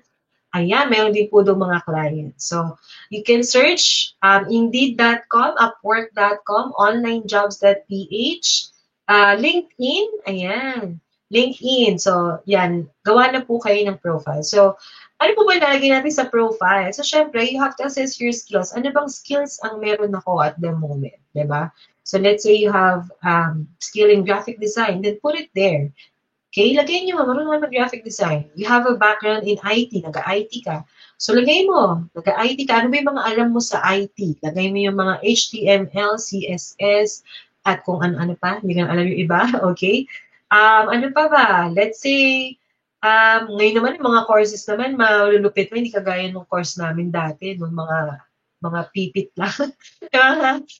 Ayan, meron din po doon mga clients. So, you can search Indeed.com, Upwork.com, onlinejobs.ph, LinkedIn, ayan, LinkedIn. So, yan, gawa na po kayo ng profile. So, ano po ba nalagay natin sa profile? So, syempre, you have to assess your skills. Ano bang skills ang meron ako at the moment, diba? So, let's say you have skill in graphic design, then put it there. Okay, lagay nyo, marunong naman mag-graphic design. You have a background in IT, nag-IT ka. So, lagay mo, nag-IT ka. Ano ba yung mga alam mo sa IT? Lagay mo yung mga HTML, CSS, at kung ano-ano pa. Hindi ka alam yung iba, okay? Ano pa ba? Let's say, ngayon naman, yung mga courses naman, malulupit mo, hindi kagaya ng course namin dati, nung mga pipit lang.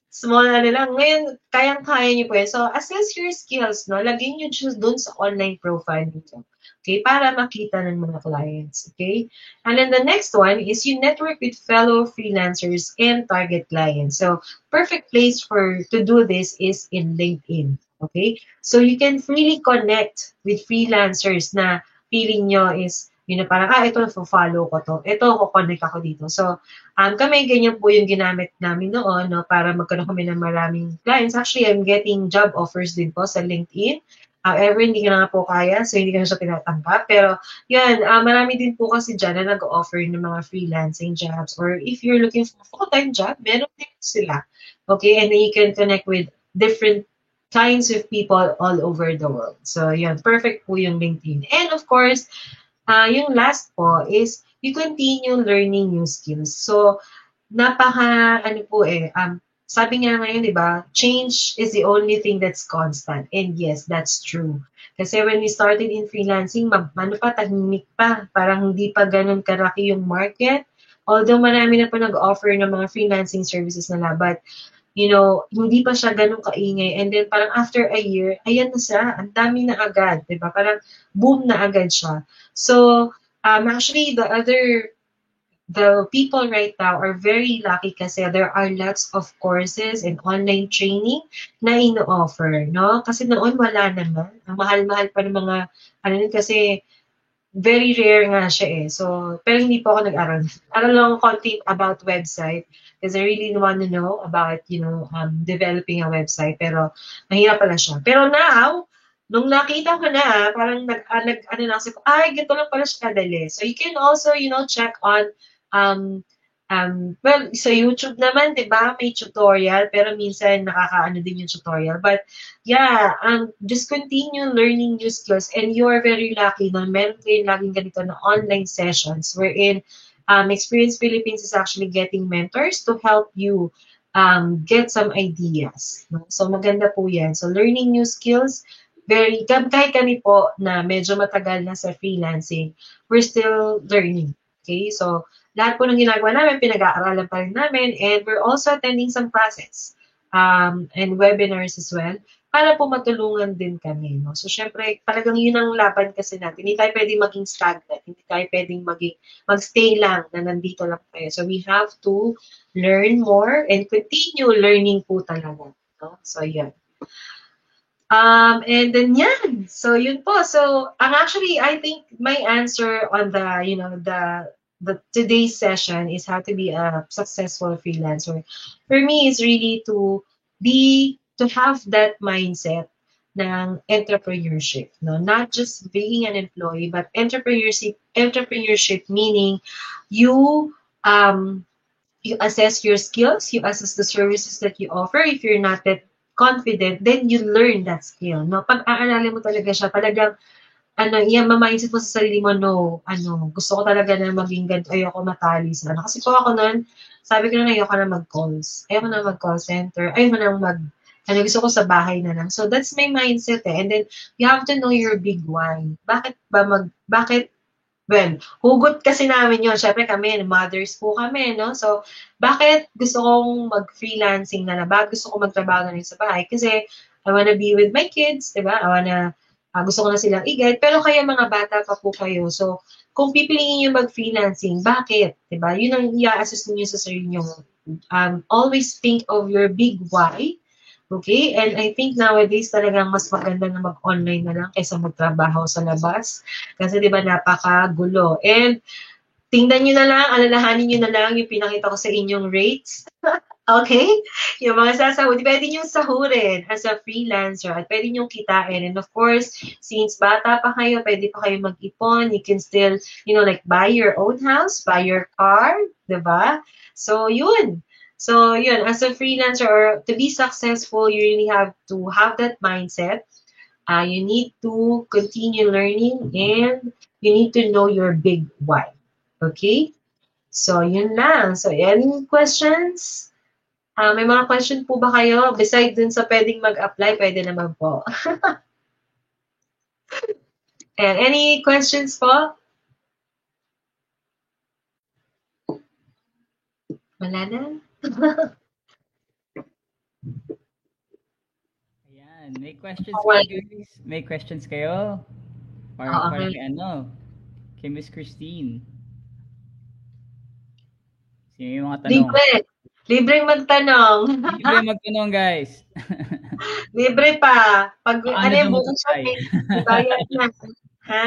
Small na lang. Ngayon, kayang-kaya niyo po yan. So, assess your skills, no? Lagyan niyo just dun sa online profile niyo. Okay? Para makita ng mga clients. Okay? And then the next one is you network with fellow freelancers and target clients. So, perfect place to do this is in LinkedIn. Okay? So, you can freely connect with freelancers na feeling nyo is parang, ito, follow ko to. Ito, connect ako dito. So, kami, ganyan po yung ginamit namin noon, no, para magkaroon kami ng maraming clients. Actually, I'm getting job offers din po sa LinkedIn. However, hindi ko na nga po kaya, so hindi ko na siya tinatanggap. Pero, yan, marami din po kasi dyan na nag-offer ng mga freelancing jobs. Or if you're looking for a full-time job, meron din sila. Okay, and then you can connect with different kinds of people all over the world. So, yan, perfect po yung LinkedIn. And of course, yung last po is you continue learning new skills. So, sabi nga ngayon, di ba, change is the only thing that's constant. And yes, that's true. Kasi when we started in freelancing, tahimik pa. Parang hindi pa ganun karaki yung market. Although marami na po nag-offer ng mga freelancing services nila, but hindi pa siya ganun kaingay. And then parang after a year, ayan na siya, ang dami na agad, di ba? Parang boom na agad siya. So, actually, the people right now are very lucky kasi there are lots of courses and online training na ino-offer, no? Kasi noon wala naman. Ang mahal-mahal pa ng mga, kasi very rare nga siya eh. So, pero hindi po ako nag-aral. Aral lang konti about website because I really want to know about, developing a website. Pero, mahirap pala siya. Pero now, nung nakita ko na, parang gito lang pala siya kadali. So, you can also, check on, sa YouTube naman, di ba, may tutorial, pero minsan nakakaano din yung tutorial. But, yeah, just continue learning new skills. And you are very lucky na meron kayo laging ganito na online sessions wherein Experience Philippines is actually getting mentors to help you get some ideas. No? So, maganda po yan. So, learning new skills, kahit kami po na medyo matagal na sa freelancing, we're still learning. Okay? So, lahat po ng ginagawa namin, pinag-aaralan pa rin namin, and we're also attending some classes and webinars as well para po matulungan din kami. No? So, syempre, talagang yun ang laban kasi natin. Hindi tayo pwedeng maging stagnant. Hindi tayo pwedeng magstay lang na nandito lang tayo. So, we have to learn more and continue learning po talaga. No? So, yun. And then yan. So yun po. So actually I think my answer on the today's session is how to be a successful freelancer. For me, is really to have that mindset ng entrepreneurship, no? Not just being an employee, but entrepreneurship meaning you you assess your skills, you assess the services that you offer. If you're not that confident, then you learn that skill. No? Pag-aaralin mo talaga siya, talagang, ma-mindset mo sa sarili mo, gusto ko talaga na maging ganito, ayoko matali sa Kasi po ako nun, sabi ko na ayoko na mag-calls. Ayoko na mag-call center. Ayoko na gusto ko sa bahay na lang. So, that's my mindset eh. And then, you have to know your big why. Well, hugot kasi namin yun. Siyempre kami, mothers po kami, no? So, bakit gusto kong mag-freelancing na bakit gusto kong magtrabaho na rin sa bahay? Kasi, I wanna be with my kids, diba? Gusto ko na silang i-guide. Pero kayo mga bata pa po kayo. So, kung pipiliin nyo mag-freelancing, bakit? Diba? Yun ang i-assess niyo sa sarili nyo. Always think of your big why. Okay? And I think nowadays talagang mas maganda na mag-online na lang kaysa magtrabaho sa labas. Kasi di ba napakagulo. And tingnan nyo na lang, alalahanin nyo na lang yung pinakita ko sa inyong rates. Okay? Yung mga sasahod, pwede nyo sahurin as a freelancer at pwede nyo kitain. And of course, since bata pa kayo, pwede pa kayo mag-ipon. You can still, like buy your own house, buy your car, diba? So, yun. So, yun, as a freelancer or to be successful, you really have to have that mindset. You need to continue learning and you need to know your big why. Okay? So, yun lang. So, any questions? May mga question po ba kayo? Besides dun sa pwedeng mag-apply, pwede naman po. And any questions po? Wala na? Ayan, may questions ba guys? May questions kayo? Para kay kay Miss Christine. Sino yung mga tanong? Libreng magtanong. Libreng magtanong, guys. Libre pa. Pag bukas may bayad na.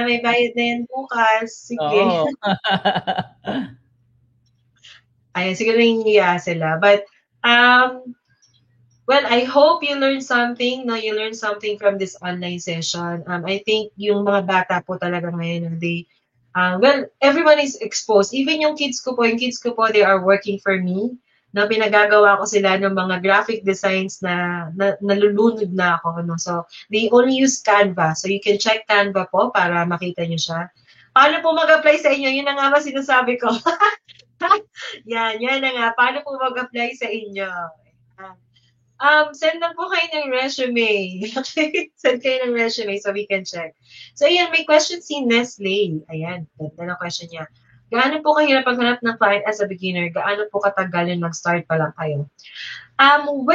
May bayad na yan bukas. Sige. Oo. Ayan, siguro nangyaya sila. But, well, I hope you learned something. No, you learned something from this online session. I think yung mga bata po talaga ngayon, everyone is exposed. Even yung kids ko po, they are working for me. Na pinagagawa ko sila ng mga graphic designs na nalulunod na ako. No? So, they only use Canva. So, you can check Canva po para makita nyo siya. Paano po mag-apply sa inyo? Yun na nga ba sinasabi ko. yan na nga. Paano po mag-apply sa inyo? Send lang po kayo ng resume. Okay? Send kayo ng resume so we can check. So, ayan, may question si Nestle. Ayan, ganda na question niya. Gaano po kahirap paghanap ng client as a beginner? Gaano po katagal yung mag-start pa lang kayo? Nung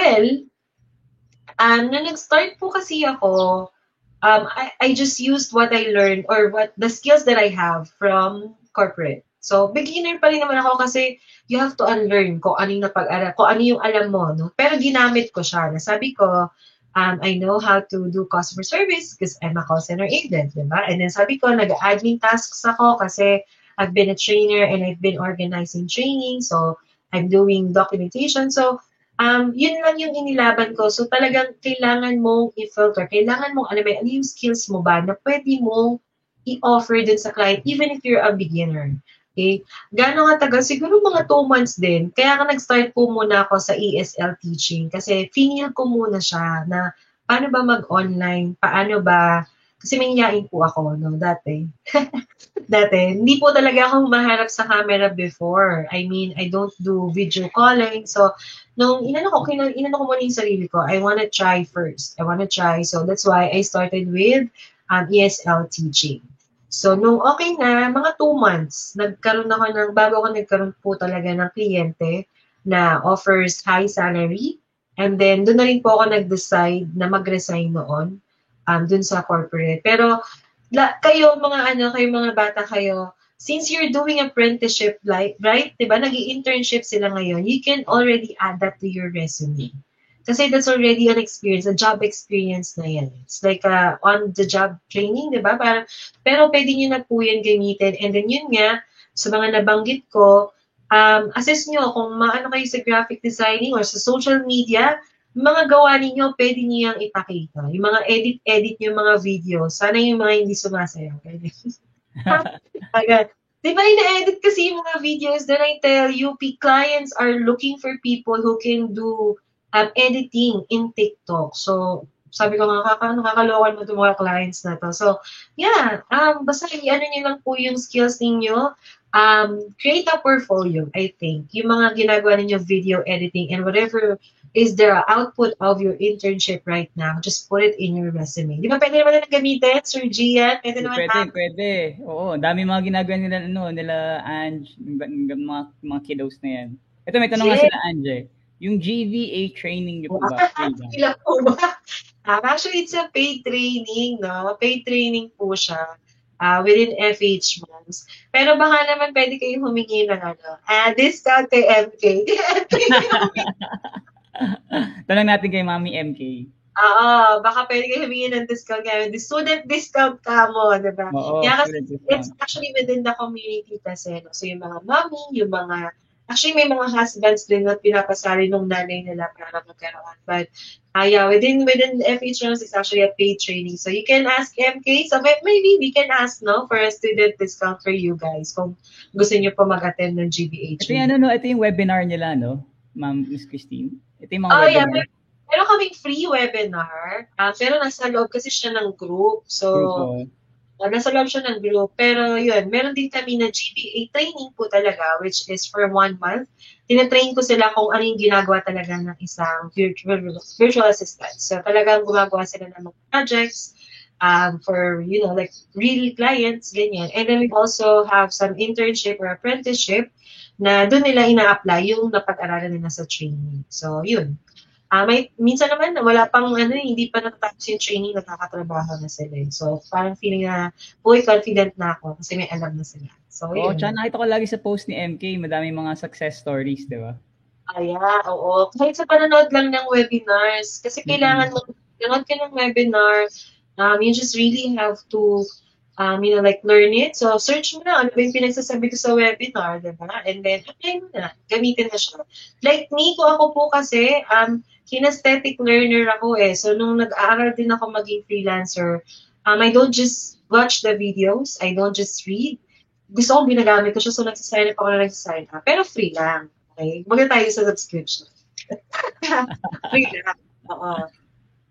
nag-start po kasi ako, I just used what I learned or what the skills that I have from corporate. So, beginner pa rin naman ako kasi you have to unlearn kung ano yung napag-aral, kung ano yung alam mo, no? Pero ginamit ko siya. Nasabi ko, I know how to do customer service because I'm a call center agent, diba? And then sabi ko, nag-admin tasks ako kasi I've been a trainer and I've been organizing training. So, I'm doing documentation. So, yun lang yung inilaban ko. So, talagang kailangan mong i-filter. Kailangan mong alam ano yung skills mo ba na pwede mong i-offer din sa client even if you're a beginner. Okay? Gano'ng katagal? Siguro mga 2 months din. Kaya nag-start po muna ako sa ESL teaching kasi finil ko muna siya na paano ba mag-online, paano ba, kasi mangyayain po ako, no, dati. dati, hindi po talaga ako humaharap sa camera before. I mean, I don't do video calling. So, nung inano ko muna yung sarili ko, I wanna try first. I wanna try. So, that's why I started with ESL teaching. So, nung okay na, mga 2 months, bago ako nagkaroon po talaga ng kliyente na offers high salary. And then, doon na rin po ako nag-decide na mag-resign noon dun sa corporate. Pero, kayo mga bata kayo, since you're doing apprenticeship, like, right? Diba? Nag-i-internship sila ngayon. You can already add that to your resume. Kasi that's already an experience, a job experience na yan. It's like on-the-job training, di ba? Pero pwede nyo na po yan gamitin. And then yun nga, sa mga nabanggit ko, assess nyo kung maano kayo sa graphic designing or sa social media, mga gawa ninyo, pwede niyo yung ipakita. Yung mga edit yung mga video. Sana yung mga hindi sumasayaw. Di ba ina-edit kasi yung mga videos, then I tell you, clients are looking for people who can do editing in TikTok. So, sabi ko nga, nakakalokan mo itong mga clients na to. So, yeah, basta ano nyo lang po yung skills ninyo. Create a portfolio, I think. Yung mga ginagawa ninyo video editing and whatever is the output of your internship right now, just put it in your resume. Di ba pwede naman na gamitin, Sir Gian? Pwede. Oo, dami mga ginagawa nila Ange, mga kiddos na yan. Ito, may tanong nga sila Ange. Yung GVA training niyo po ba? Ilan po ba? Actually, it's a paid training, no? Paid training po siya within FH Moms. Pero baka naman pwede kayong humingi ng discount kay MK. Tanong natin kay Mami MK. Baka pwede kayo humingi ng discount ngayon. The student discount ka mo, diba? Oo, kasi it's actually within the community kasi. No? So, yung mga mommy, actually, may mga husbands din na pinapasali nung nanay nila para magkaroon. But, within FH Rooms, it's actually a paid training. So, you can ask MK. So, maybe we can ask, no, for a student discount for you guys kung gusto niyo po mag-attend ng GBA training. Ito yung webinar nila, no? Ma'am Miss Christine? Ito yung mga webinar. Yeah. Meron kaming free webinar. Pero nasa loob kasi siya ng group. So, nasa loob siya ng group. Pero yun, meron din kami na GBA training po talaga, which is for 1 month. Tinatrain ko sila kung ano yung ginagawa talaga ng isang virtual assistant. So talagang gumagawa sila ng mga projects for, like real clients, ganyan. And then we also have some internship or apprenticeship na doon nila ina-apply yung napag-aralan nila sa training. So yun. Minsan naman, wala pang hindi pa natatapos yung training, nakakatrabaho na sila. So, parang feeling na, confident na ako kasi may alam na sila. So, yun. Tsaka nakita ko lagi sa post ni MK, madaming mga success stories, di ba? Oo. Kahit sa panonood lang ng webinars, kasi kailangan nanonood ka ng webinar, you just really have to, learn it. So, search mo na, ano ba yung pinagsasabi ko sa webinar, di ba? And then, apply mo na, gamitin na siya. Like me, ako po kasi, kinesthetic learner ako eh. So, nung nag-aaral din ako maging freelancer, I don't just watch the videos, I don't just read. Gusto kong ginagamit ko siya, so nagsasign up ako na nagsasign up. Pero free lang. Okay? Maganda tayo sa subscription. Free lang. Oo.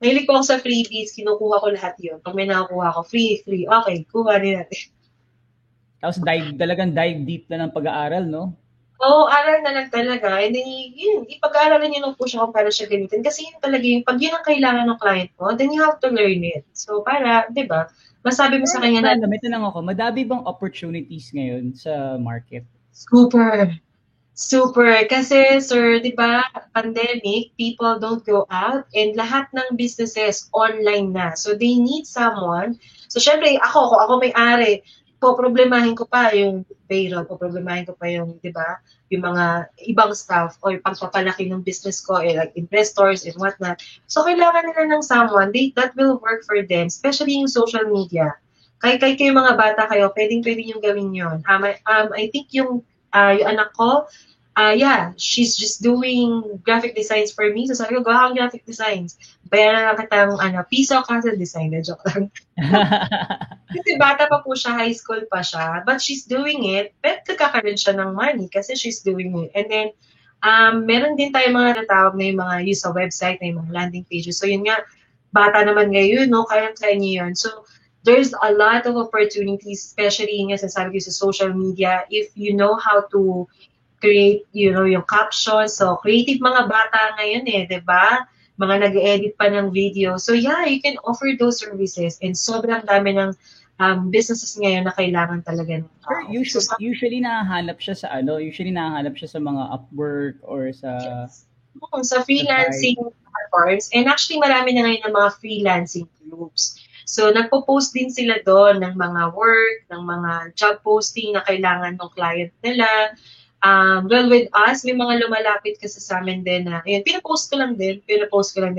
Mahilig ko ako sa freebies, kinukuha ko lahat yun. Pag may nakakuha ko, free. Okay, kuha din natin. Tapos dive deep na ng pag-aaral, no? Oo, aral na lang talaga. And then, yun, ipag-aaralan nyo lang po siya kung paano siya gamitin. Kasi yun talaga yung, pag yun ang kailangan ng client mo, then you have to learn it. So, para, di ba, masabi mo sa kanya na... May tanong ako, madami bang opportunities ngayon sa market? Super. Kasi, sir, di ba, pandemic, people don't go out and lahat ng businesses online na. So, they need someone. So, syempre, kung ako may-ari, poproblemahin ko pa yung payroll, poproblemahin ko pa yung, di ba, yung mga ibang staff or pagpapalaki ng business ko, like investors and whatnot. So, kailangan nila ng someone that will work for them, especially yung social media. Kahit kayo mga bata kayo, pwedeng yung gawin yun. I think yung anak ko, she's just doing graphic designs for me. So, sabi ko, gawa akong graphic designs. Bayaran lang kitang, piso castle design. Joke lang. Kasi bata pa po siya, high school pa siya. But she's doing it. But nagkakaroon siya ng money kasi she's doing it. And then, meron din tayo mga natawag na yung mga use sa website, na yung mga landing pages. So, yun nga, bata naman ngayon, no? Kaya niyo yun. So, there's a lot of opportunities, especially yung sasabi ko sa social media, if you know how to create, yung captions. So, creative mga bata ngayon di ba? Mga nag-edit pa ng video. So, yeah, you can offer those services. And sobrang dami ng businesses ngayon na kailangan talaga ng Sir, tao. So, usually nahahanap siya sa mga Upwork or sa yes. Sa Shopify. freelancing platforms. And actually, marami na ngayon ng mga freelancing groups. So, nagpo-post din sila doon ng mga work, ng mga job posting na kailangan ng client nila. Well, with us, may mga lumalapit kasi sa amin din na, yun, pinapost ko lang din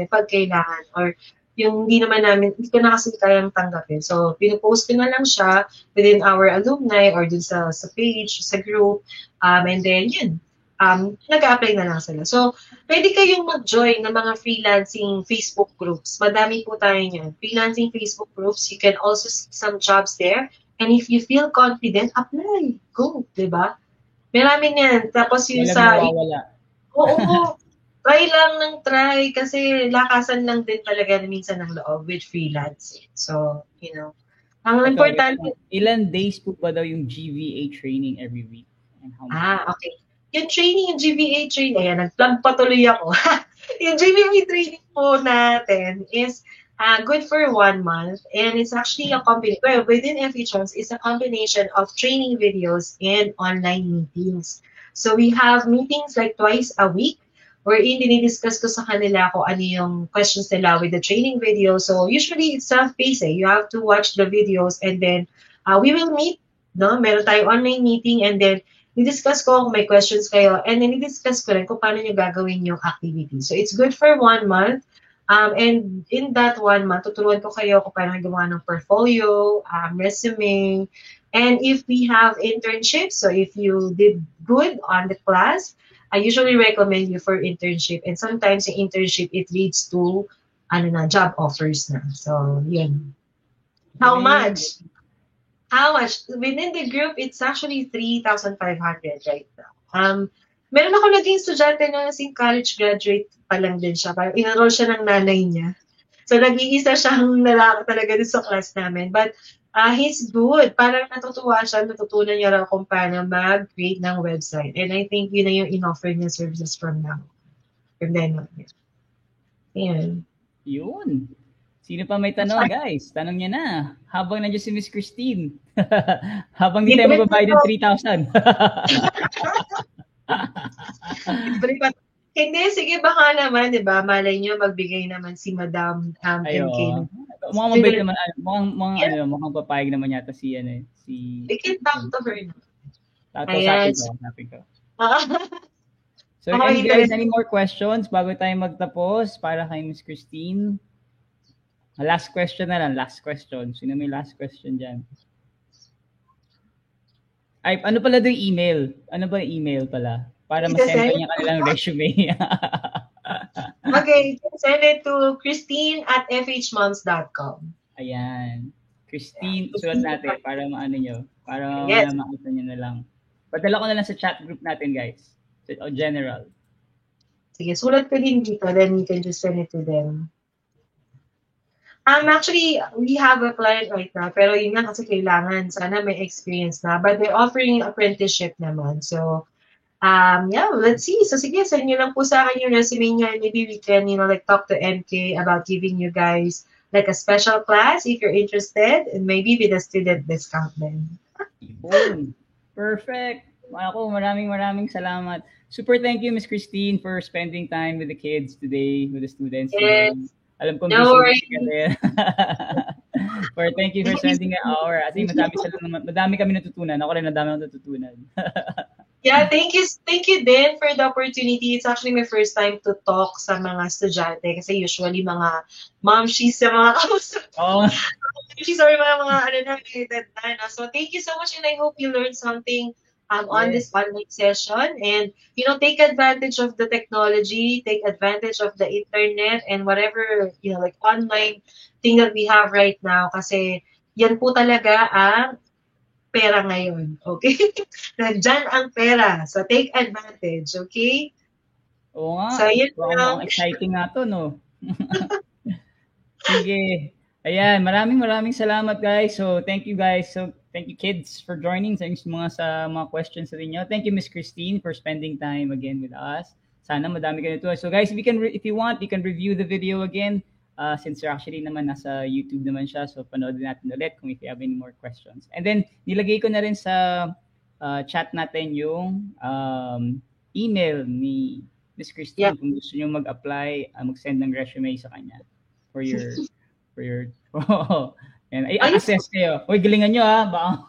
pag kailangan. Or yung hindi ko na kasi kayang tanggapin. So, pinapost ko na lang siya within our alumni or dun sa page, sa group. And then, yun, nag-apply na lang sila. So, pwede kayong mag-join ng mga freelancing Facebook groups. Madami po tayo niyan. Freelancing Facebook groups, you can also see some jobs there. And if you feel confident, apply. Go, di ba? Marami niyan. Tapos yung Walang sa... nawawala. Oo, try lang ng try kasi lakasan lang din talaga minsan ng loob with freelancing. So, ang importante... Ilan days po ba daw yung GVA training every week? And how much? Okay. Yung GVA training, ayan, nag-plug patuloy ako. Yung GVA training po natin is good for 1 month and it's actually within FHMs, it's a combination of training videos and online meetings. So we have meetings like twice a week wherein dinidiscuss ko sa kanila kung ano yung questions nila with the training video. So usually it's self-paced. You have to watch the videos and then we will meet. No? Meron tayong online meeting and then i-discuss ko kung may questions kayo and then i-discuss ko rin kung paano nyo gagawin yung activity. So it's good for 1 month. And in that 1 month, tuturuan ko kayo kung paano gumawa ng portfolio, resume, and if we have internships, so if you did good on the class, I usually recommend you for internship. And sometimes the internship, it leads to job offers na. So, yun. How much? Within the group, it's actually 3,500 right now. Meron ako naging estudyante na college graduate pa lang din siya. Parang in-enroll siya ng nanay niya. So, nag-iisa siyang lalaki talaga din sa class namin. But, he's good. Parang natutuwa siya, natutunan niya raw kung paano mag-create ng website. And I think yun na yung in-offer niya services from now. From then on. Ayan. Yun. Sino pa may tanong, guys? Tanong niya na. Habang nandiyan si Miss Christine. Habang di tayo magbabayad ng 3,000. Hindi, sige, baka naman, di ba? Malay nyo, magbigay naman si Madam MK. Mukhang mabait naman. Mukhang papayag naman yata si We can talk to her na. Sabi ko. So, guys, any more questions bago tayo magtapos para kay Miss Christine? Last question na lang. Last question. Sino may last question dyan? Ay, ano pala yung email? Ano ba yung email pala? Para masend niya kanilang resume. Okay, send it to christine@fhmoms.com. Ayan. Christine, sulat natin para maano nyo. Para makita nyo na lang. Padala ko na lang sa chat group natin, guys. So, general. Sige, sulat ko din dito. Then you can just send it to them. Actually, we have a client right now, pero yun nga kasi kailangan, sana may experience na. But they're offering apprenticeship naman. So, let's see. So, sige, send nyo lang po sa akin yung resume niya. Maybe we can, talk to MK about giving you guys like a special class if you're interested, and maybe with a student discount then. Boom. Perfect. Ako, maraming salamat. Super thank you, Miss Christine, for spending time with the kids today, with the students today. Alam ko busy ka din. Thank you for spending an hour. I think madami kami natutunan. Ako rin madami akong natutunan. Yeah, thank you din for the opportunity. It's actually my first time to talk sa mga estudyante kasi usually mga momshies sa mga kausap. She's already mga related na. So thank you so much and I hope you learned something on this online session and take advantage of the technology, take advantage of the internet and whatever like online thing that we have right now kasi yan po talaga ang pera ngayon, okay? Nandyan ang pera. So take advantage, okay? Oo nga. So yun lang. Exciting nga to, no? Sige. Ayan, maraming salamat guys. So thank you guys. So thank you kids for joining. Thanks sa mga questions sa inyo. Thank you Miss Christine for spending time again with us. Sana madami kayo ito. So guys, if you want, you can review the video again. Since you're actually naman nasa YouTube naman siya. So panoodin natin ulit kung if you have any more questions. And then nilagay ko na rin sa chat natin yung email ni Miss Christine kung gusto niyo mag-apply, mag-send ng resume sa kanya for your and ay access kayo. Hoy, galingan nyo ha. Baka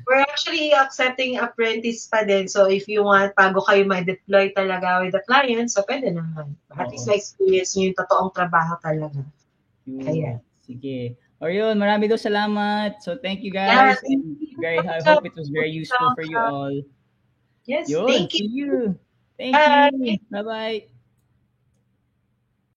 We're actually accepting apprentice pa din. So if you want, bago kayo ma-deploy talaga with the client, so pwede naman. At least ma-experience nyo yung totoong trabaho talaga. Ayan. Sige. O yun, marami daw salamat. So thank you guys. Yeah, I hope it was very useful for you all. Yes, yun, thank you. See you. Thank you. Bye-bye.